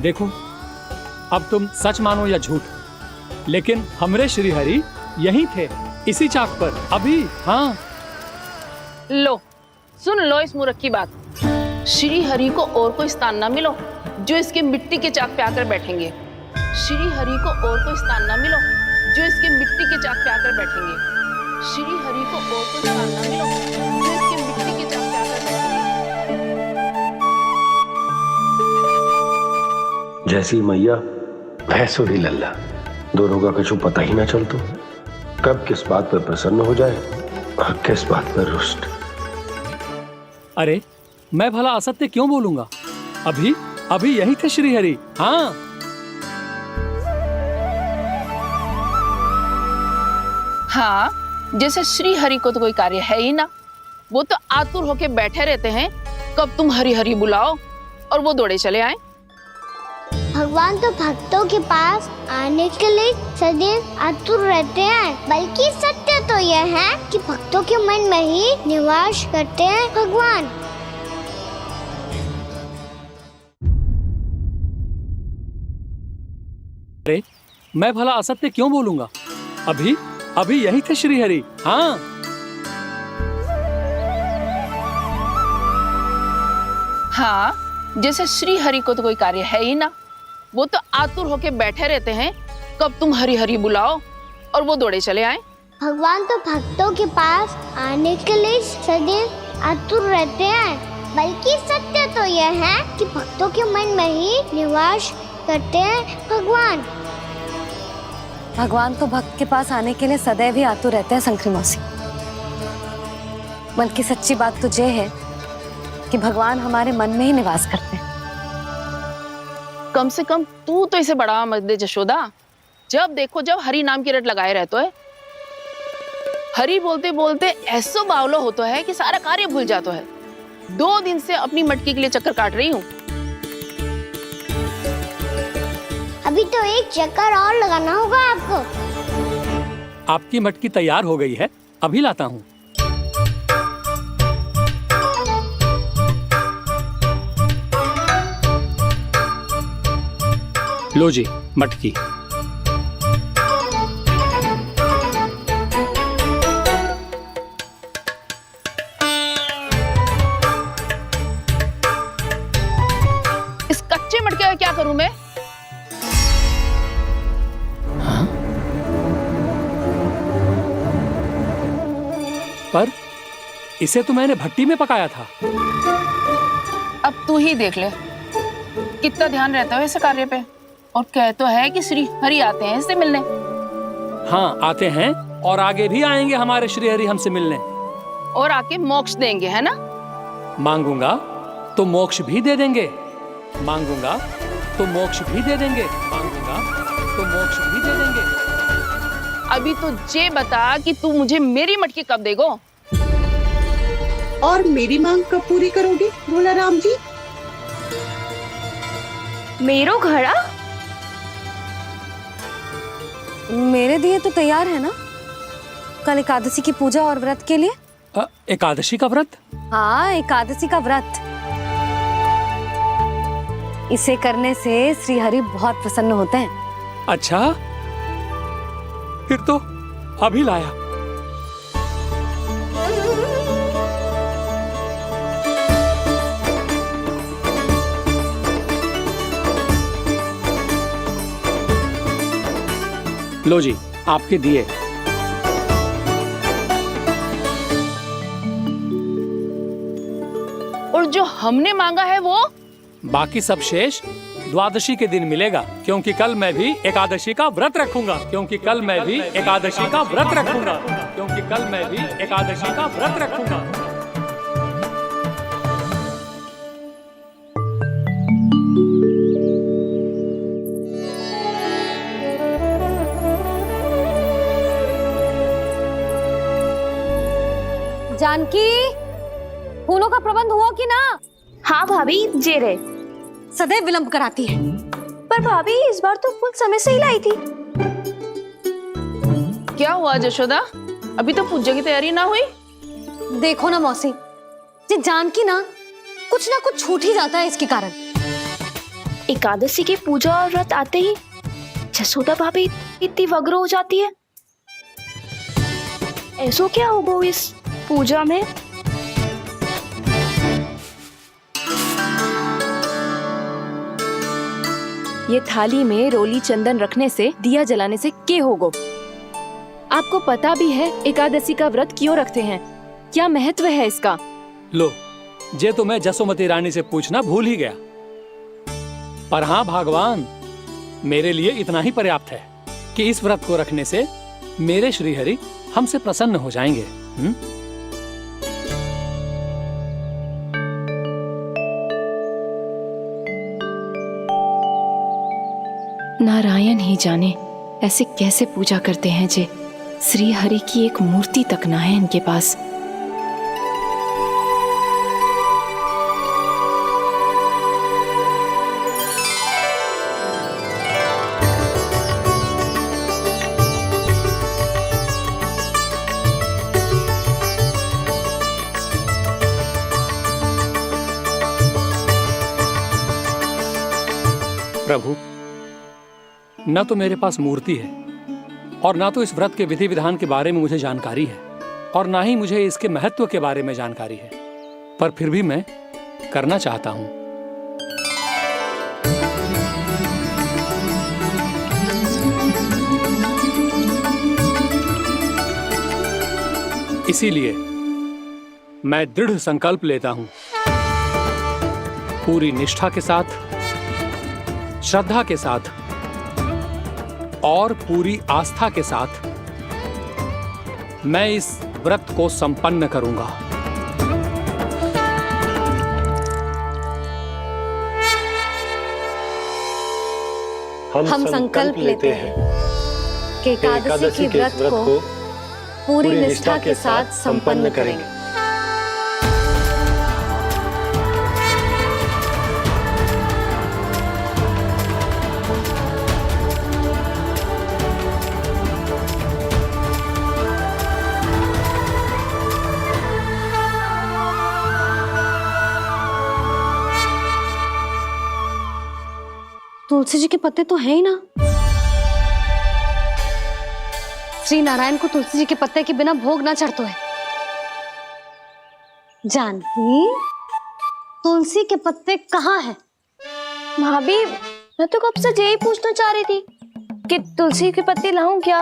देखो, अब तुम सच मानो या झूठ, लेकिन हमरे श्री हरि यहीं थे, इसी चाक पर अभी। हाँ, लो सुन लो इस मूर्ख की बात। श्री हरि को और कोई स्थान ना मिलो जो इसके मिट्टी के चाक पे आकर बैठेंगे। श्री हरि को और कोई स्थान ना मिलो जो इसके मिट्टी के चाक पे आकर बैठेंगे। श्री हरि को और कोई स्थान ना मिलो जो इसके मिट्टी के चाक पे आकर बैठेंगे। जैसी मैया वैसो ही लल्ला, दोनों का कुछ पता ही ना चलतो, कब किस बात पर प्रसन्न हो जाए और किस बात पर रुष्ट। अरे मैं भला असत्य क्यों बोलूंगा? अभी अभी यही थे श्री हरि। हाँ, हाँ, जैसे श्री हरि को तो कोई कार्य है ही ना, वो तो आतुर होके बैठे रहते हैं कब तुम हरि हरि बुलाओ और वो दौड़े चले आए। भगवान तो भक्तों के पास आने के लिए सदैव आतुर रहते हैं, बल्कि सत्य तो यह है कि भक्तों के मन में ही निवास करते हैं भगवान। अरे मैं भला असत्य क्यों बोलूंगा? अभी अभी यही थे श्री हरि। हाँ, हाँ, जैसे श्री हरि को तो कोई कार्य है ही ना, वो तो आतुर होके बैठे रहते हैं कब तुम हरि हरि बुलाओ और वो दौड़े चले आए। भगवान तो भक्तों के पास आने के लिए सदैव आतुर रहते हैं, बल्कि सत्य तो यह है कि भक्तों के मन में ही निवास करते हैं भगवान। भगवान तो भक्त के पास आने के लिए सदैव ही आतुर रहते हैं शंकरी मौसी। बल्कि सच्ची बात तो ये है कि भगवान हमारे मन में ही निवास करते हैं। कम से कम तू तो इसे बढ़ावा मत दे जशोदा। जब देखो जब हरि नाम की रट लगाए रहते है। हरि बोलते बोलते ऐसो बावलो होता है कि सारा कार्य भूल जाता है। 2 दिन से अपनी मटकी के लिए चक्कर काट रही हूँ। अभी तो एक चक्कर और लगाना होगा आपको। आपकी मटकी तैयार हो गई है, अभी लाता हूँ। लो जी मटकी। इस कच्चे मटके का क्या करूं मैं? पर इसे तो मैंने भट्टी में पकाया था। अब तू ही देख ले कितना ध्यान रहता है इस कार्य पे। और कह तो है कि श्री हरि आते हैं इससे मिलने। हाँ आते हैं और आगे भी आएंगे हमारे श्री हरि हमसे मिलने। और आके मोक्ष देंगे, है ना? मांगूंगा तो मोक्ष भी दे देंगे, मांगूंगा तो मोक्ष भी दे देंगे, मांगूंगा तो मोक्ष भी दे देंगे। अभी तो ये बता कि तू मुझे मेरी मटकी कब देगो? और मेरी मांग कब पूरी करोगे भोला राम जी? मेरो घड़ा मेरे दिए तो तैयार है ना? कल एकादशी की पूजा और व्रत के लिए। एकादशी का व्रत? हाँ, एकादशी का व्रत। इसे करने से श्री हरि बहुत प्रसन्न होते हैं। अच्छा, फिर तो अभी लाया। लो जी आपके दिए। और जो हमने मांगा है वो? बाकी सब शेष द्वादशी के दिन मिलेगा, क्योंकि कल मैं भी एकादशी का व्रत रखूंगा, क्योंकि कल मैं भी एकादशी का व्रत रखूंगा, क्योंकि कल मैं भी एकादशी का व्रत रखूंगा। जानकी, फूलों का प्रबंध हुआ कि ना? हाँ भाभी, जे रे। सदैव विलंब कराती है। पर भाभी इस बार तो फूल समय से ही लाई थी। क्या हुआ जशोदा? अभी तो पूजा की तैयारी ना हुई? देखो ना मौसी, ये जानकी ना कुछ छूट ही जाता है इसके कारण। एकादशी की पूजा और व्रत आते ही जसोदा भाभी इतनी वग्र हो जाती है। ऐसो क्या होगा इस पूजा में? ये थाली में रोली चंदन रखने से, दिया जलाने से के होगो? आपको पता भी है एकादशी का व्रत क्यों रखते हैं? क्या महत्व है इसका? लो, जे तो मैं जसोमती रानी से पूछना भूल ही गया। पर हाँ भगवान, मेरे लिए इतना ही पर्याप्त है कि इस व्रत को रखने से मेरे श्रीहरि हमसे प्रसन्न हो जाएंगे। नारायण ही जाने ऐसे कैसे पूजा करते हैं जे श्री हरि की एक मूर्ति तक ना है इनके पास। प्रभु, न तो मेरे पास मूर्ति है और ना तो इस व्रत के विधि विधान के बारे में मुझे जानकारी है और ना ही मुझे इसके महत्व के बारे में जानकारी है, पर फिर भी मैं करना चाहता हूं। इसीलिए मैं दृढ़ संकल्प लेता हूं, पूरी निष्ठा के साथ, श्रद्धा के साथ और पूरी आस्था के साथ मैं इस व्रत को संपन्न करूंगा। हम संकल्प लेते हैं कि एकादशी के व्रत को पूरी निष्ठा के साथ संपन्न करेंगे। तुलसी जी के पत्ते तो हैं ही ना। श्री नारायण को तुलसी जी के पत्ते के बिना भोग ना चढ़तो है। जानकी, तुलसी के पत्ते कहाँ हैं? भाभी, मैं तो कब से यही पूछना चाह रही थी कि तुलसी के पत्ते लाऊं क्या,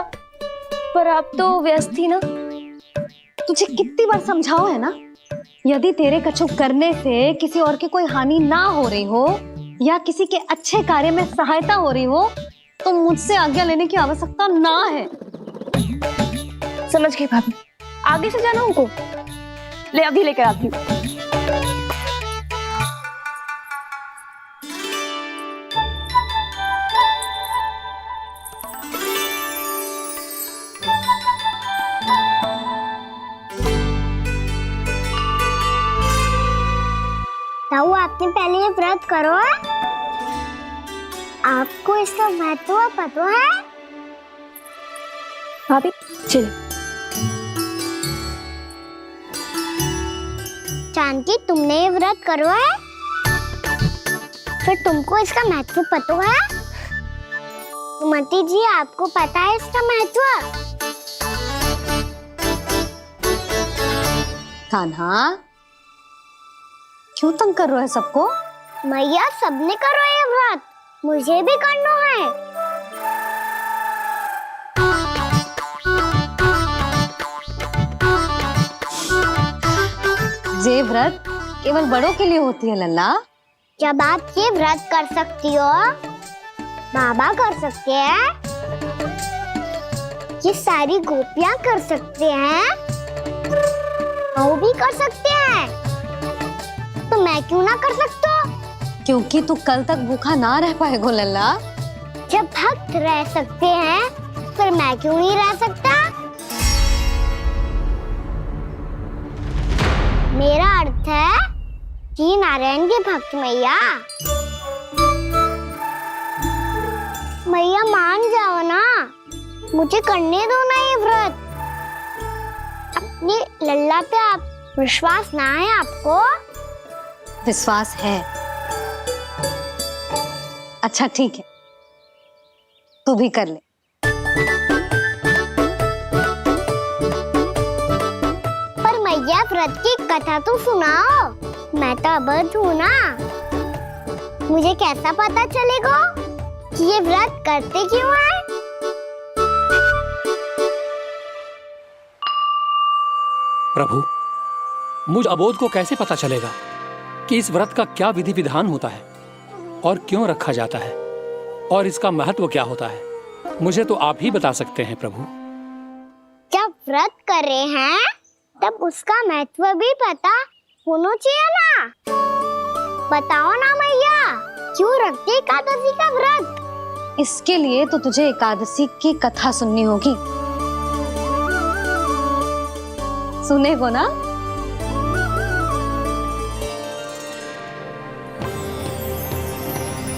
पर आप तो व्यस्त थी ना। तुझे कितनी बार समझाओ है ना, यदि तेरे कछु करने से किसी और की कोई हानि ना हो रही हो या किसी के अच्छे कार्य में सहायता हो रही हो तो मुझसे आज्ञा लेने की आवश्यकता ना है। समझ गई भाभी, आगे से जाना उनको। ले अभी लेकर आती हूँ। ताऊ, आपने पहले ये व्रत करो है? आपको इसका महत्व पता है? भाभी चल। जानकी, तुमने ये व्रत करो है? फिर तुमको इसका महत्व पता है? सुमति जी, आपको पता है इसका महत्व? कान्हा, क्यों तंग कर रहे हो सबको? मैया, सबने करो ये व्रत, मुझे भी करना है। ये व्रत केवल बड़ों के लिए होती है लल्ला। जब आप ये व्रत कर सकती हो, बाबा कर सकते हैं, ये सारी गोपियां कर सकते हैं, वो भी कर सकते हैं, तो मैं क्यों ना कर सकता? क्योंकि तू कल तक भूखा ना रह पाएगा लल्ला। जब भक्त रह सकते हैं, फिर मैं क्यों नहीं रह सकता? मेरा अर्थ है कि नारायण के भक्त मैया, मैया मान जाओ ना, मुझे करने दो ना ये व्रत। अपनी लल्ला पे आप विश्वास ना है आपको? विश्वास है। अच्छा ठीक है, तू भी कर ले। पर मैया व्रत की कथा तो सुनाओ, मैं तो अबध हूँ ना। मुझे कैसा पता चलेगा कि ये व्रत करते क्यों है? प्रभु, मुझ अबोध को कैसे पता चलेगा कि इस व्रत का क्या विधि विधान होता है और क्यों रखा जाता है और इसका महत्व क्या होता है? मुझे तो आप ही बता सकते हैं प्रभु। जब व्रत कर रहे हैं तब उसका महत्व भी पता होना चाहिए ना। बताओ ना मैया, क्यों रखते एकादशी का व्रत? इसके लिए तो तुझे एकादशी की कथा सुननी होगी। सुनेगो ना?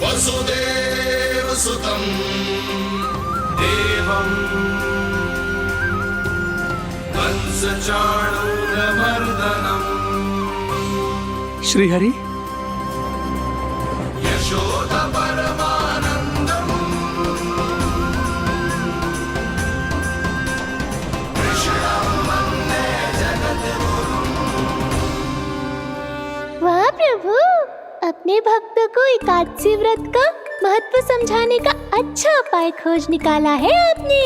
वसुदेव सुतं देवं कंस चाणूरमर्दनम् श्रीहरि, यशोदा परमानंदम् कृष्णं वन्दे जगद्गुरुम्। वाह प्रभु, अपने भक्तों को एकादशी व्रत का महत्व समझाने का अच्छा उपाय खोज निकाला है आपने।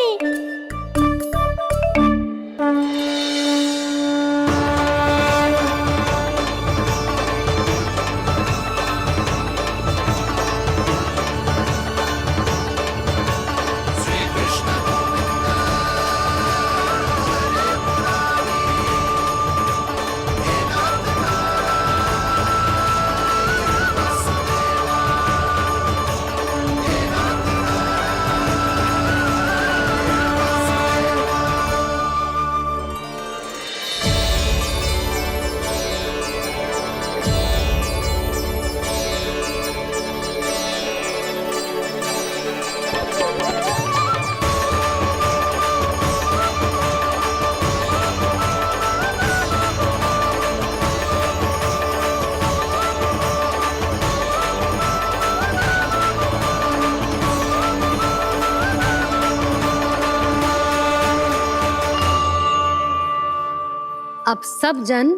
अब सब जन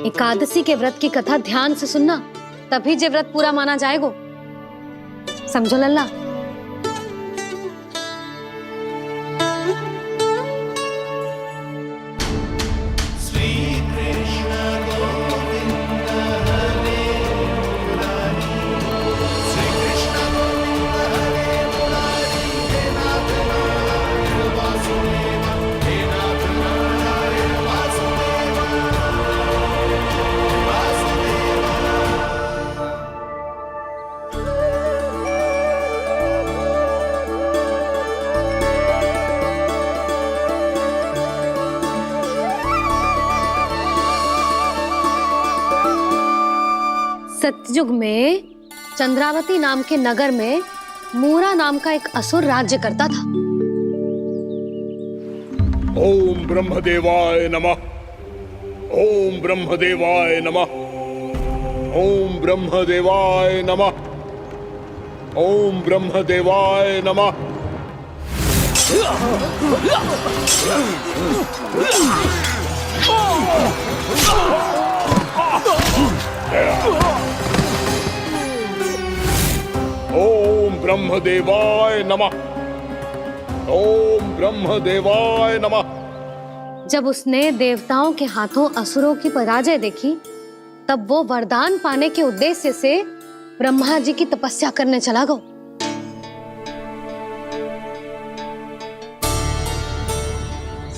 एकादशी के व्रत की कथा ध्यान से सुनना, तभी जे व्रत पूरा माना जाएगा। समझो लल्ला? सतयुग में चंद्रावती नाम के नगर में मूरा नाम का एक असुर राज्य करता था। ओम ब्रह्मदेवाय नमः। ओम ब्रह्मदेवाय नमः। ओम ब्रह्मदेवाय नमः। ओम ब्रह्मदेवाय नमः। ओम ब्रह्मदेवाय नमः। ओम ब्रह्मदेवाय नमः। जब उसने देवताओं के हाथों असुरों की पराजय देखी, तब वो वरदान पाने के उद्देश्य से ब्रह्मा जी की तपस्या करने चला गया।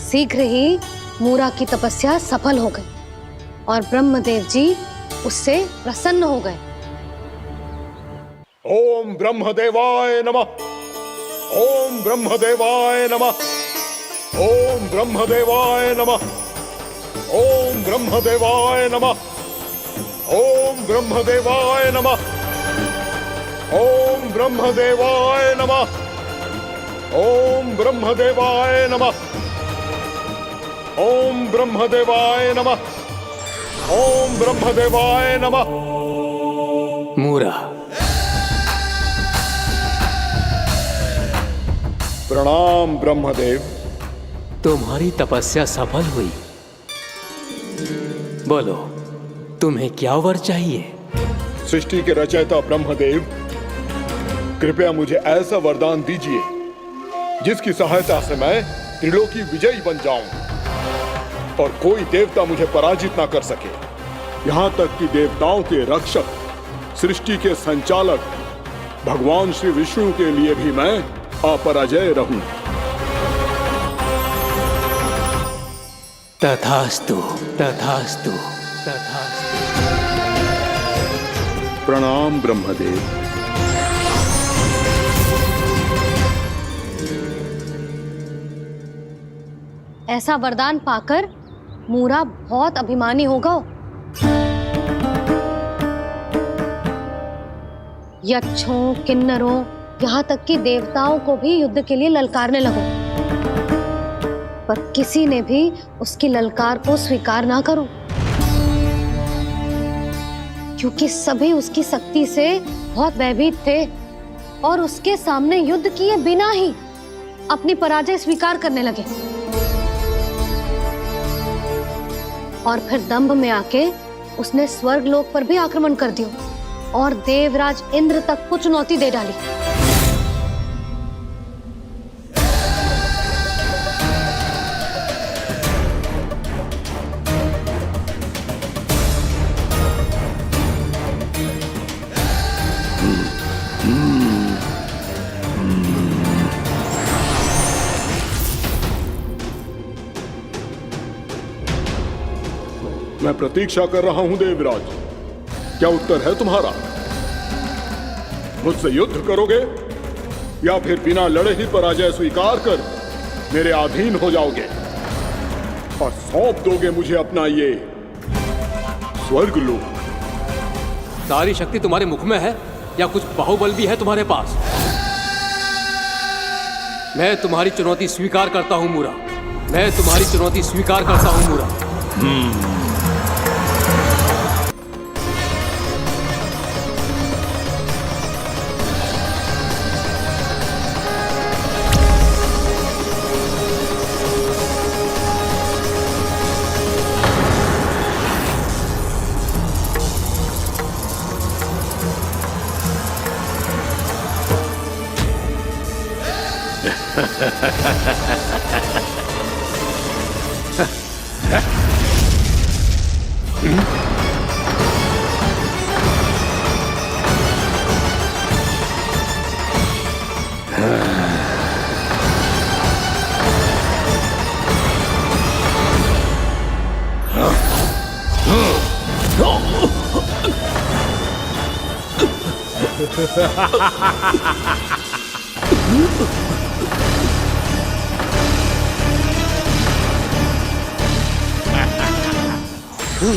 शीघ्र ही मूरा की तपस्या सफल हो गई और ब्रह्मदेव जी उससे प्रसन्न हो गए। ओम ब्रह्मदेवाय नमः। ओम ब्रह्मदेवाय नमः। ओम ब्रह्मदेवाय नमः। ओम ब्रह्मदेवाय नमः। ओम ब्रह्मदेवाय नमः। ओम ब्रह्मदेवाय नमः। ओम ब्रह्मदेवाय नमः। ओम ब्रह्मदेवाय नमः। ओम ब्रह्मदेवाय नमः। मूरा, प्रणाम ब्रह्मदेव। तुम्हारी तपस्या सफल हुई। बोलो, तुम्हें क्या वर चाहिए? सृष्टि के रचयिता ब्रह्मदेव, कृपया मुझे ऐसा वरदान दीजिए जिसकी सहायता से मैं त्रिलोकी विजयी बन जाऊं और कोई देवता मुझे पराजित ना कर सके। यहां तक कि देवताओं के रक्षक, सृष्टि के संचालक भगवान श्री विष्णु के लिए भी मैं अपराजय रहूं। तथास्तु, तथास्तु, तथास्तु। प्रणाम ब्रह्मदेव। ऐसा वरदान पाकर मूरा बहुत अभिमानी होगा। यक्षों, किन्नरों, यहाँ तक कि देवताओं को भी युद्ध के लिए ललकारने लगो, पर किसी ने भी उसकी ललकार को स्वीकार ना करो, क्योंकि सभी उसकी शक्ति से बहुत भयभीत थे और उसके सामने युद्ध किए बिना ही अपनी पराजय स्वीकार करने लगे। और फिर दंभ में आके उसने स्वर्ग लोक पर भी आक्रमण कर दिया और देवराज इंद्र तक को चुनौती दे डाली। मैं प्रतीक्षा कर रहा हूं देवराज, क्या उत्तर है तुम्हारा? मुझसे युद्ध करोगे या फिर बिना लड़े ही पराजय स्वीकार कर मेरे अधीन हो जाओगे और सौंप दोगे मुझे अपना ये स्वर्ग लोक? सारी शक्ति तुम्हारे मुख में है या कुछ बाहुबल भी है तुम्हारे पास? मैं तुम्हारी चुनौती स्वीकार करता हूं मूरा, मैं तुम्हारी चुनौती स्वीकार करता हूं मूरा।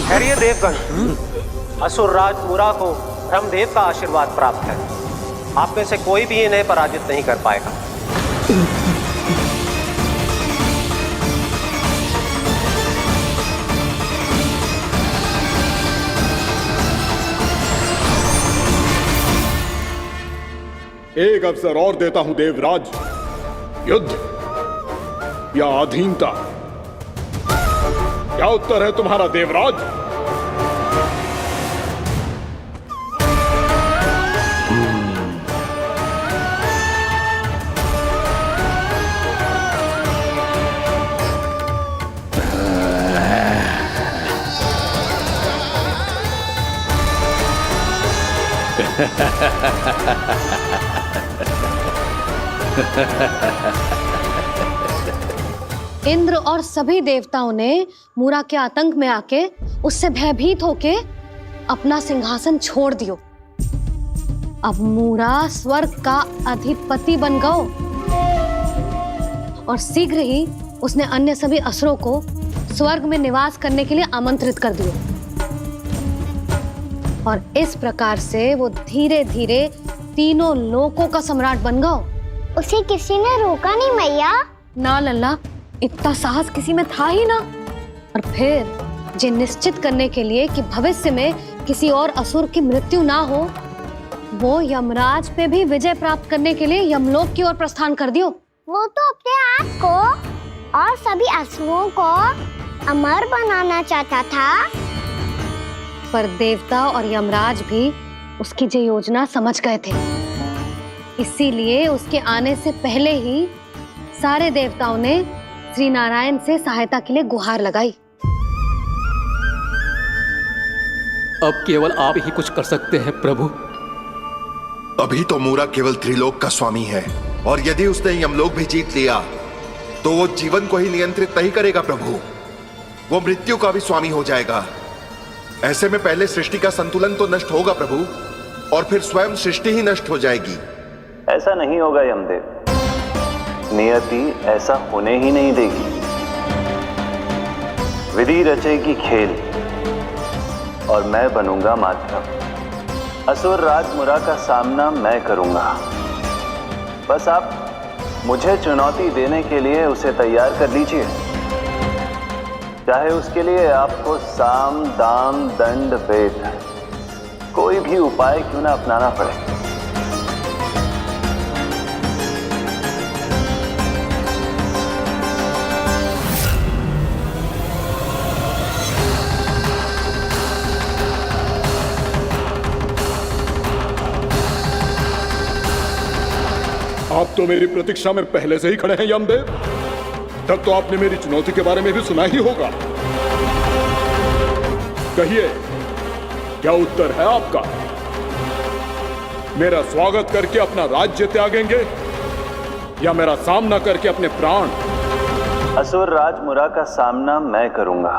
खैरिए देवगण, असुर राज मूरा को ब्रह्मदेव का आशीर्वाद प्राप्त है। आप में से कोई भी इन्हें पराजित नहीं कर पाएगा। एक अवसर और देता हूं देवराज, युद्ध या अधीनता, क्या उत्तर है तुम्हारा देवराज? इंद्र और सभी देवताओं ने मूरा के आतंक में आके उससे भयभीत होके अपना सिंहासन छोड़ दियो। अब मूरा स्वर्ग का अधिपति बन गयो और शीघ्र ही उसने अन्य सभी असुरों को स्वर्ग में निवास करने के लिए आमंत्रित कर दियो। और इस प्रकार से वो धीरे धीरे तीनों लोकों का सम्राट बन गयो। उसे किसी ने रोका नहीं मैया? ना लल्ला, इतना साहस किसी में था ही ना। और फिर जे निश्चित करने के लिए कि भविष्य में किसी और असुर की मृत्यु ना हो, वो यमराज पे भी विजय प्राप्त करने के लिए यमलोक की ओर प्रस्थान कर दियो। वो तो अपने आप को और सभी असुरों को अमर बनाना चाहता था, पर देवता और यमराज भी उसकी ये योजना समझ गए थे। इसीलिए उसके आने से पहले ही सारे देवताओं ने श्री नारायण से सहायता के लिए गुहार लगाई। अब केवल आप ही कुछ कर सकते हैं प्रभु। अभी तो मूरा केवल त्रिलोक का स्वामी है, और यदि उसने यमलोक भी जीत लिया तो वो जीवन को ही नियंत्रित नहीं करेगा प्रभु, वो मृत्यु का भी स्वामी हो जाएगा। ऐसे में पहले सृष्टि का संतुलन तो नष्ट होगा प्रभु, और फिर स्वयं सृष्टि ही नष्ट हो जाएगी। ऐसा नहीं होगा यमदेव, नियति ऐसा होने ही नहीं देगी। विधि रचेगी खेल और मैं बनूंगा माध्यम। असुर राज मुरा का सामना मैं करूंगा। बस आप मुझे चुनौती देने के लिए उसे तैयार कर लीजिए, चाहे उसके लिए आपको साम दाम दंड भेद कोई भी उपाय क्यों ना अपनाना पड़े। आप तो मेरी प्रतीक्षा में पहले से ही खड़े हैं यमदेव। तब तो आपने मेरी चुनौती के बारे में भी सुना ही होगा। कहिए, क्या उत्तर है आपका? मेरा स्वागत करके अपना राज्य त्यागेंगे या मेरा सामना करके अपने प्राण? असुर राज मुरा का सामना मैं करूंगा।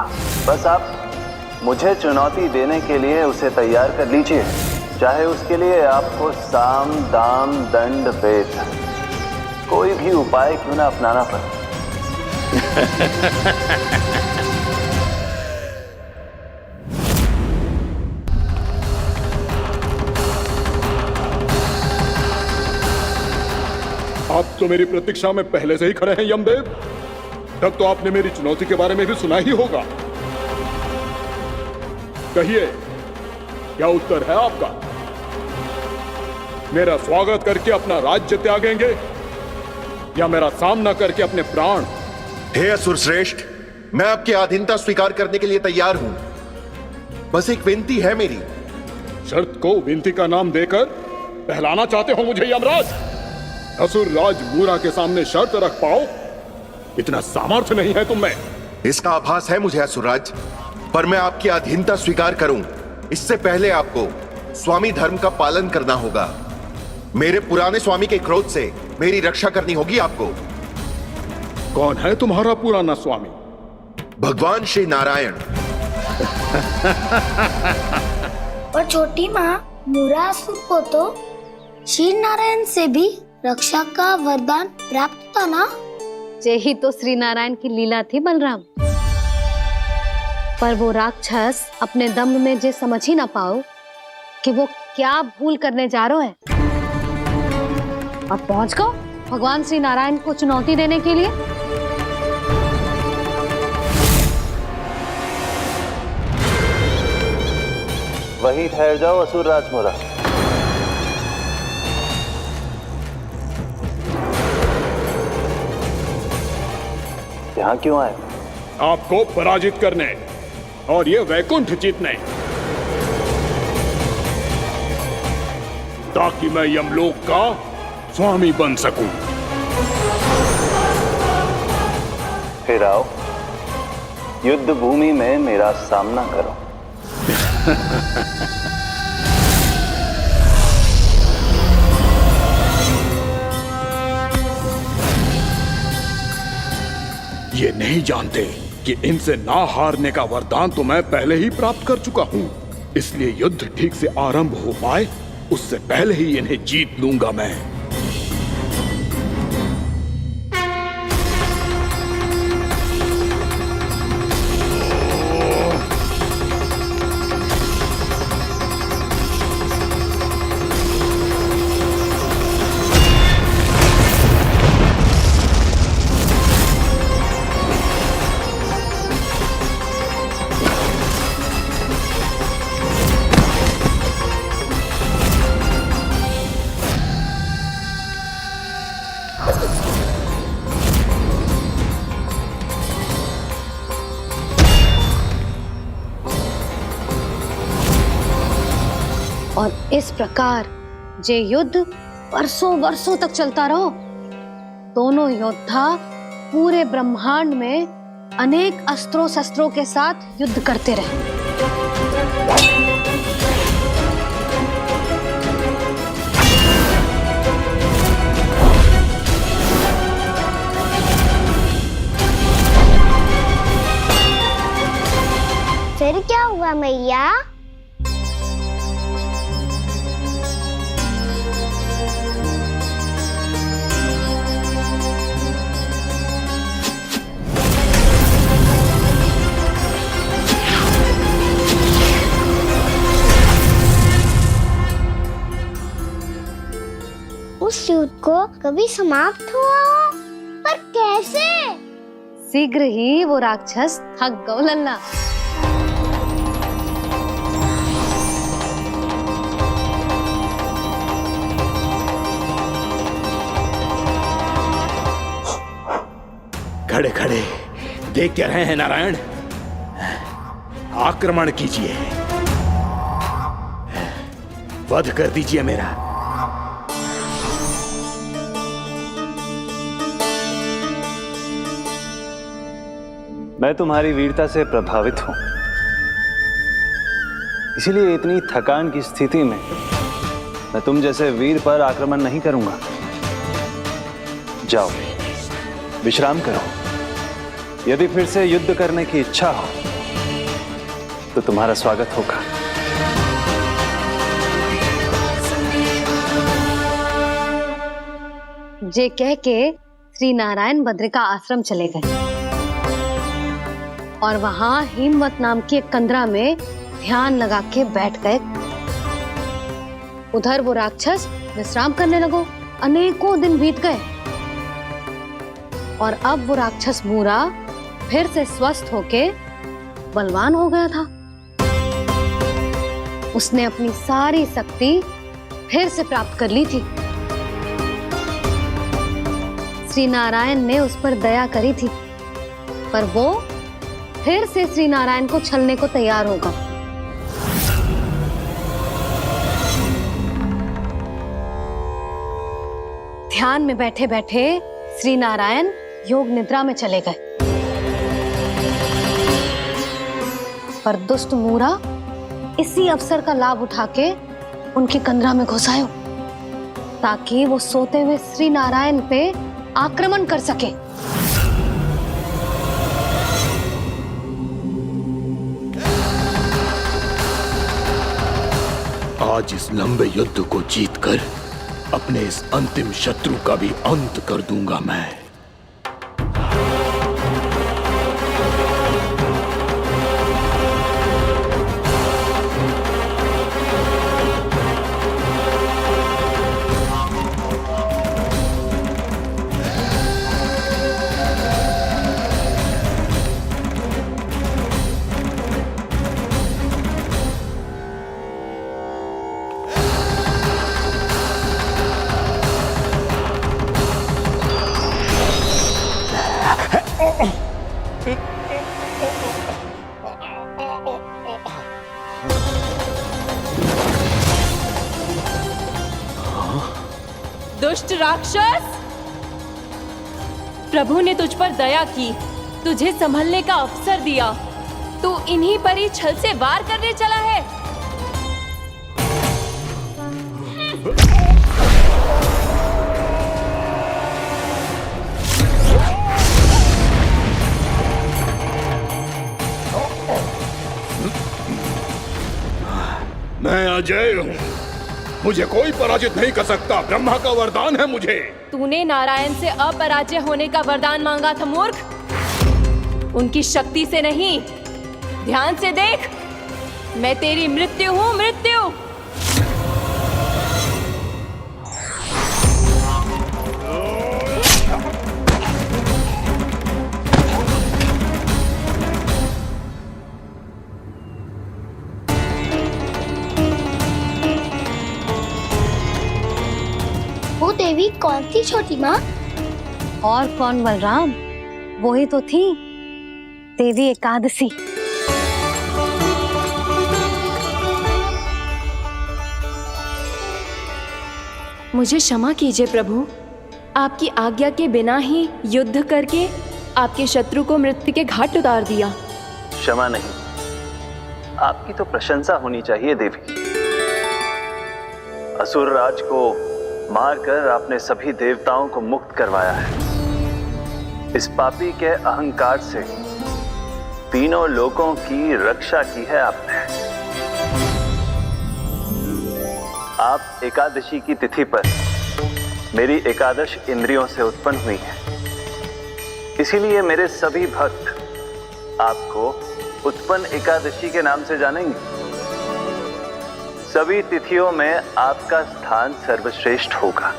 बस आप मुझे चुनौती देने के लिए उसे तैयार कर लीजिए, चाहे उसके लिए आपको साम दाम दंड भेद कोई भी उपाय क्यों ना अपनाना पड़े। आप तो मेरी प्रतीक्षा में पहले से ही खड़े हैं यमदेव। तब तो आपने मेरी चुनौती के बारे में भी सुना ही होगा। कहिए, क्या उत्तर है आपका? मेरा स्वागत करके अपना राज्य त्यागेंगे या मेरा सामना करके अपने प्राण? हे असुर श्रेष्ठ, मैं आपकी अधीनता स्वीकार करने के लिए तैयार हूं। बस एक विनती है मेरी। शर्त को विनती का नाम देकर पहलाना चाहते हो मुझे यमराज? असुर राज मूरा के सामने शर्त रख पाओ, इतना सामर्थ्य नहीं है तुम में। इसका आभास है मुझे असुरराज, पर मैं आपकी अधीनता स्वीकार करूं इससे पहले आपको स्वामी धर्म का पालन करना होगा। मेरे पुराने स्वामी के क्रोध से मेरी रक्षा करनी होगी आपको। कौन है तुम्हारा पुराना स्वामी? भगवान श्री नारायण। और छोटी माँ मूरासुर को तो श्री नारायण से भी रक्षा का वरदान प्राप्त था ना? यही तो श्री नारायण की लीला थी बलराम। पर वो राक्षस अपने दम में जे समझ ही ना पाओ कि वो क्या भूल करने जा रहा है, और पहुंच गो भगवान श्री नारायण को चुनौती देने के लिए। वहीं ठहर जाओ असुर राज मुरा। यहां क्यों आए? आपको पराजित करने और ये वैकुंठ जीतने, ताकि मैं यमलोक का स्वामी बन सकूं। फिर आओ, युद्ध भूमि में मेरा सामना करो। ये नहीं जानते कि इनसे ना हारने का वरदान तो मैं पहले ही प्राप्त कर चुका हूं। इसलिए युद्ध ठीक से आरंभ हो पाए उससे पहले ही इन्हें जीत लूंगा मैं। और इस प्रकार जे युद्ध वर्षों वर्षों तक चलता रहो। दोनों योद्धा पूरे ब्रह्मांड में अनेक अस्त्रों शस्त्रों के साथ युद्ध करते रहे। फिर क्या हुआ मैया? उस युद्ध को कभी समाप्त हुआ हो, पर कैसे? शीघ्र ही वो राक्षस थक गौ लल्ला। खड़े खड़े देख क्या रहे हैं नारायण? आक्रमण कीजिए, वध कर दीजिए मेरा। मैं तुम्हारी वीरता से प्रभावित हूं, इसीलिए इतनी थकान की स्थिति में मैं तुम जैसे वीर पर आक्रमण नहीं करूंगा। जाओ विश्राम करो। यदि फिर से युद्ध करने की इच्छा हो तो तुम्हारा स्वागत होगा। जे कह के श्री नारायण बद्रिका आश्रम चले गए और वहां हिमवत नाम की एक कंदरा में ध्यान लगा के बैठ गए। उधर वो राक्षस विश्राम करने लगो। अनेकों दिन बीत गए और अब वो राक्षस मूरा फिर से स्वस्थ होके बलवान हो गया था। उसने अपनी सारी शक्ति फिर से प्राप्त कर ली थी। श्री नारायण ने उस पर दया करी थी, पर वो फिर से श्री नारायण को छलने को तैयार होगा। ध्यान में बैठे बैठे श्री नारायण योग निद्रा में चले गए, पर दुष्ट मूरा इसी अवसर का लाभ उठा के उनकी कंदरा में घुस आयो ताकि वो सोते हुए श्री नारायण पे आक्रमण कर सके। आज इस लंबे युद्ध को जीतकर अपने इस अंतिम शत्रु का भी अंत कर दूंगा मैं। दुष्ट राक्षस, प्रभु ने तुझ पर दया की, तुझे संभलने का अवसर दिया। तू इन्हीं पर ही छल से वार करने चला है। मैं अजय हूँ, मुझे कोई पराजित नहीं कर सकता। ब्रह्मा का वरदान है मुझे। तूने नारायण से अपराजय होने का वरदान मांगा था मूर्ख, उनकी शक्ति से नहीं। ध्यान से देख, मैं तेरी मृत्यु हूँ, मृत्यु। वो देवी कौन थी छोटी माँ? और कौन बलराम, वो ही तो थी देवी एकादशी। मुझे क्षमा कीजिए प्रभु, आपकी आज्ञा के बिना ही युद्ध करके आपके शत्रु को मृत्यु के घाट उतार दिया। क्षमा नहीं, आपकी तो प्रशंसा होनी चाहिए देवी। असुर राज को मारकर आपने सभी देवताओं को मुक्त करवाया है। इस पापी के अहंकार से तीनों लोकों की रक्षा की है आपने। आप एकादशी की तिथि पर मेरी एकादश इंद्रियों से उत्पन्न हुई हैं। इसीलिए मेरे सभी भक्त आपको उत्पन्न एकादशी के नाम से जानेंगे। सभी तिथियों में आपका स्थान सर्वश्रेष्ठ होगा।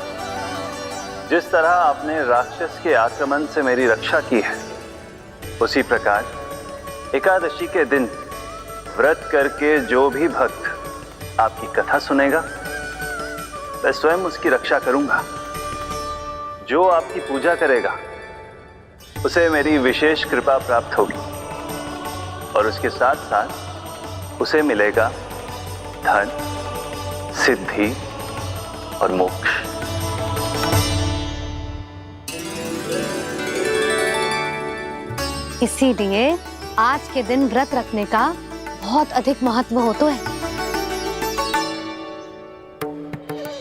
जिस तरह आपने राक्षस के आक्रमण से मेरी रक्षा की है, उसी प्रकार एकादशी के दिन व्रत करके जो भी भक्त आपकी कथा सुनेगा, मैं स्वयं उसकी रक्षा करूंगा। जो आपकी पूजा करेगा उसे मेरी विशेष कृपा प्राप्त होगी और उसके साथ साथ उसे मिलेगा धन, सिद्धि और मोक्ष। इसीलिए आज के दिन व्रत रखने का बहुत अधिक महत्व होता है।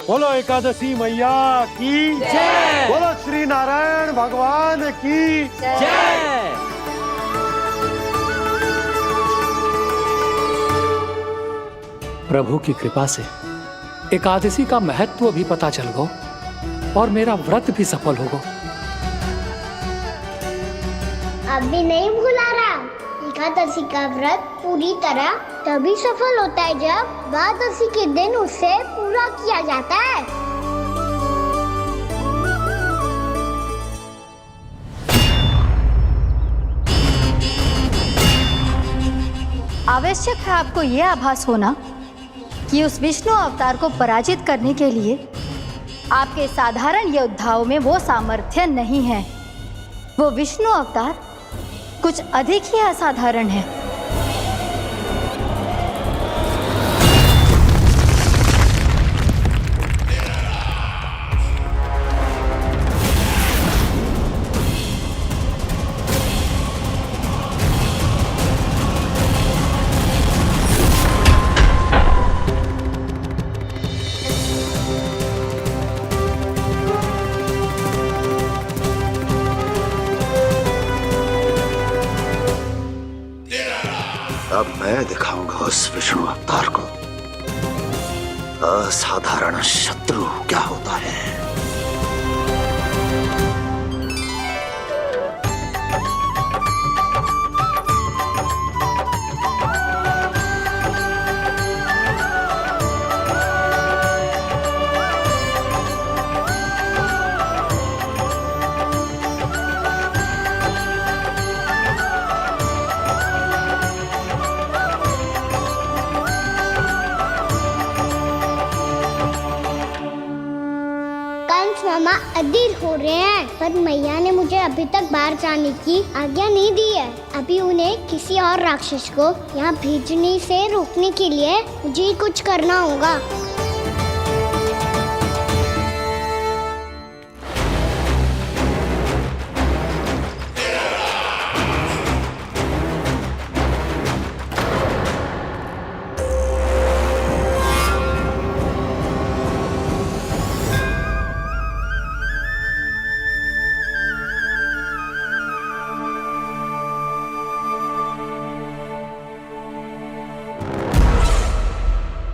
बोलो एकादशी मैया की जय। बोलो श्री नारायण भगवान की जय। प्रभु की कृपा से एकादशी का महत्व भी पता चल गो और मेरा व्रत भी सफल होगा। अभी नहीं भूला रहा, एकादशी का व्रत पूरी तरह तभी सफल होता है जब द्वादशी के दिन उसे पूरा किया जाता है। आवश्यक है आपको यह आभास होना कि उस विष्णु अवतार को पराजित करने के लिए आपके साधारण योद्धाओं में वो सामर्थ्य नहीं है। वो विष्णु अवतार कुछ अधिक ही असाधारण है। अब मैं दिखाऊंगा उस विष्णु अवतार को असाधारण शत्रु क्या होता है। मामा अधीर हो रहे हैं, पर मैया ने मुझे अभी तक बाहर जाने की आज्ञा नहीं दी है। अभी उन्हें किसी और राक्षस को यहाँ भेजने से रोकने के लिए मुझे कुछ करना होगा।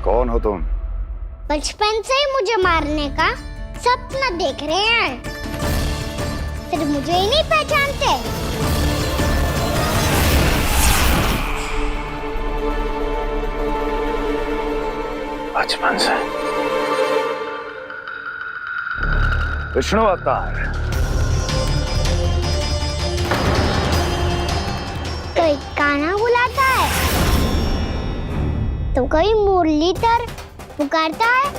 कौन हो तुम? बचपन से ही मुझे मारने का सपना देख रहे हैं, सिर्फ मुझे ही नहीं पहचानते। बचपन से विष्णु अवतार। कोई कान्हा बुलाता है तो कोई मुरलीधर पुकारता है,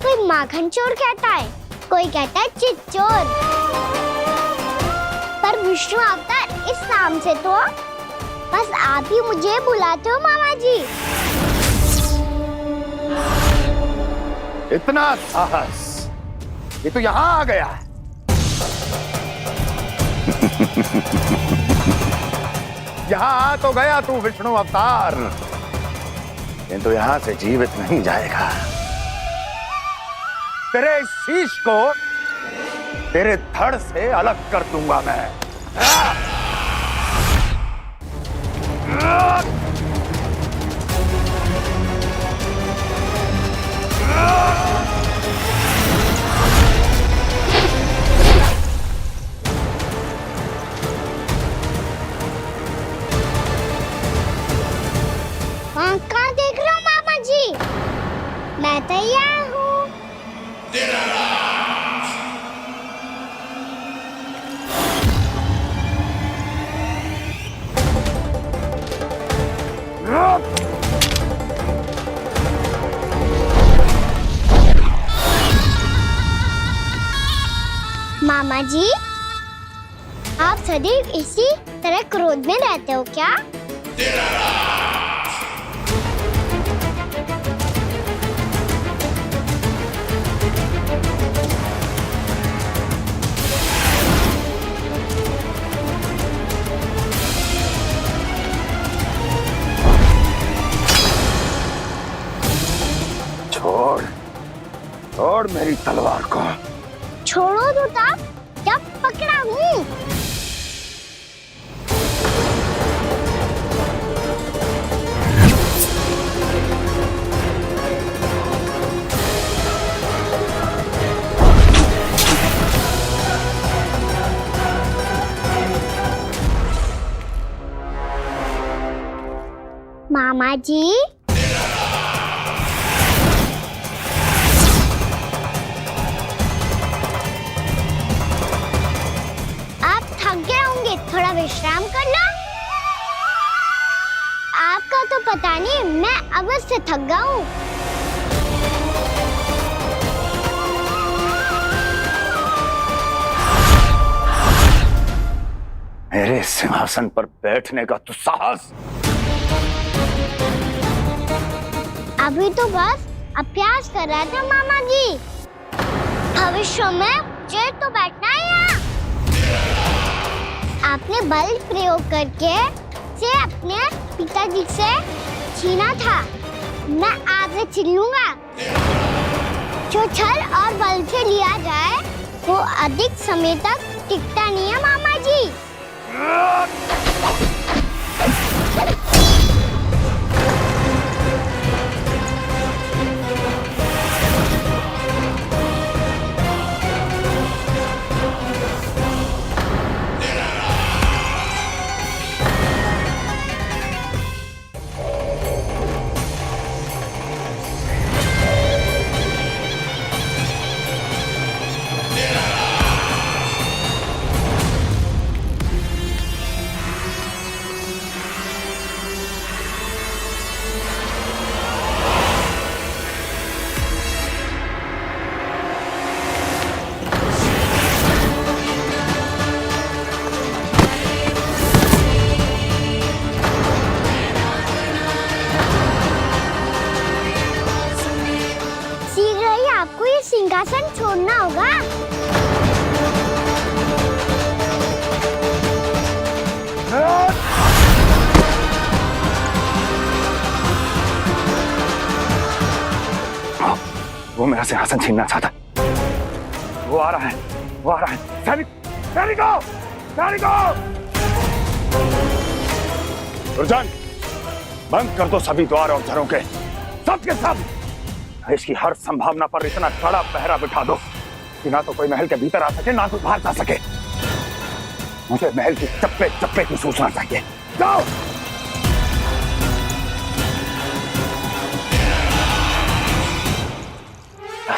कोई माखन चोर कहता है, कोई कहता है चिच्चोर। पर विष्णु अवतार इस नाम से तो बस आप ही मुझे बुलाते हो मामा जी। इतना साहस, ये तो यहां आ गया। यहां आ तो गया तू विष्णु अवतार, किंतु यहां से जीवित नहीं जाएगा। तेरे इस शीश को तेरे धड़ से अलग कर दूंगा मैं। कहाँ देख रहे हो मामा जी? मैं तैयार हूँ। मामा जी, आप सदैव इसी तरह क्रोध में रहते हो क्या? छोड़ मेरी तलवार को। छोड़ो तो तब जब पकड़ा हूँ। मामा जी, थोड़ा विश्राम कर लो। आपका तो पता नहीं, मैं अवश्य थक गया हूँ। मेरे सिंहासन पर बैठने का तो साहस। अभी तो बस अभ्यास कर रहा था मामा जी। भविष्य में मुझे तो बैठना है यहाँ। आपने बल प्रयोग करके से अपने पिताजी से छीना था। मैं आज से छीन लूंगा। जो छल और बल से लिया जाए वो अधिक समय तक टिकता नहीं है मामा जी। सिंहासन छोड़ना होगा। वो मेरा सिंहासन छीनना चाहता। वो आ रहा है, वो आ रहा है। सैनिकों! दुर्जन, बंद कर दो सभी द्वार और झरों के, सब के सब। इसकी हर संभावना पर इतना कड़ा पहरा बिठा दो कि ना तो कोई महल के भीतर आ सके, ना कोई बाहर जा सके। मुझे महल की चप्पे चप्पे की सूचना चाहिए। जाओ।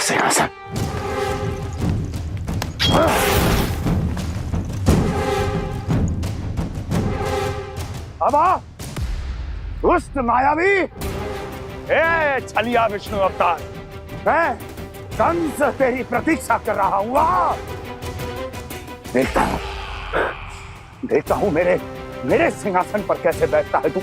सिंहासन। अब आ, दुष्ट मायावी, ए छलिया विष्णु अवतार, मैं कंस तेरी प्रतीक्षा कर रहा हूँ। देखता हूँ मेरे सिंहासन पर कैसे बैठता है तू।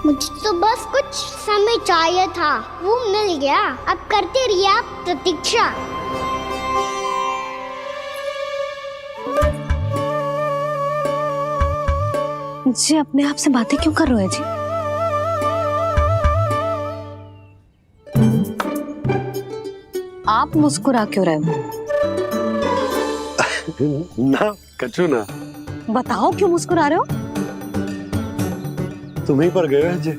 मुझे तो बस कुछ समय चाहिए था, वो मिल गया। अब करते रहिए आप प्रतीक्षा। जी अपने आप से बातें क्यों कर रहे हैं जी? आप मुस्कुरा क्यों रहे हो? ना कछु ना। बताओ क्यों मुस्कुरा रहे हो? तुम्हीं पर गए हैं जी।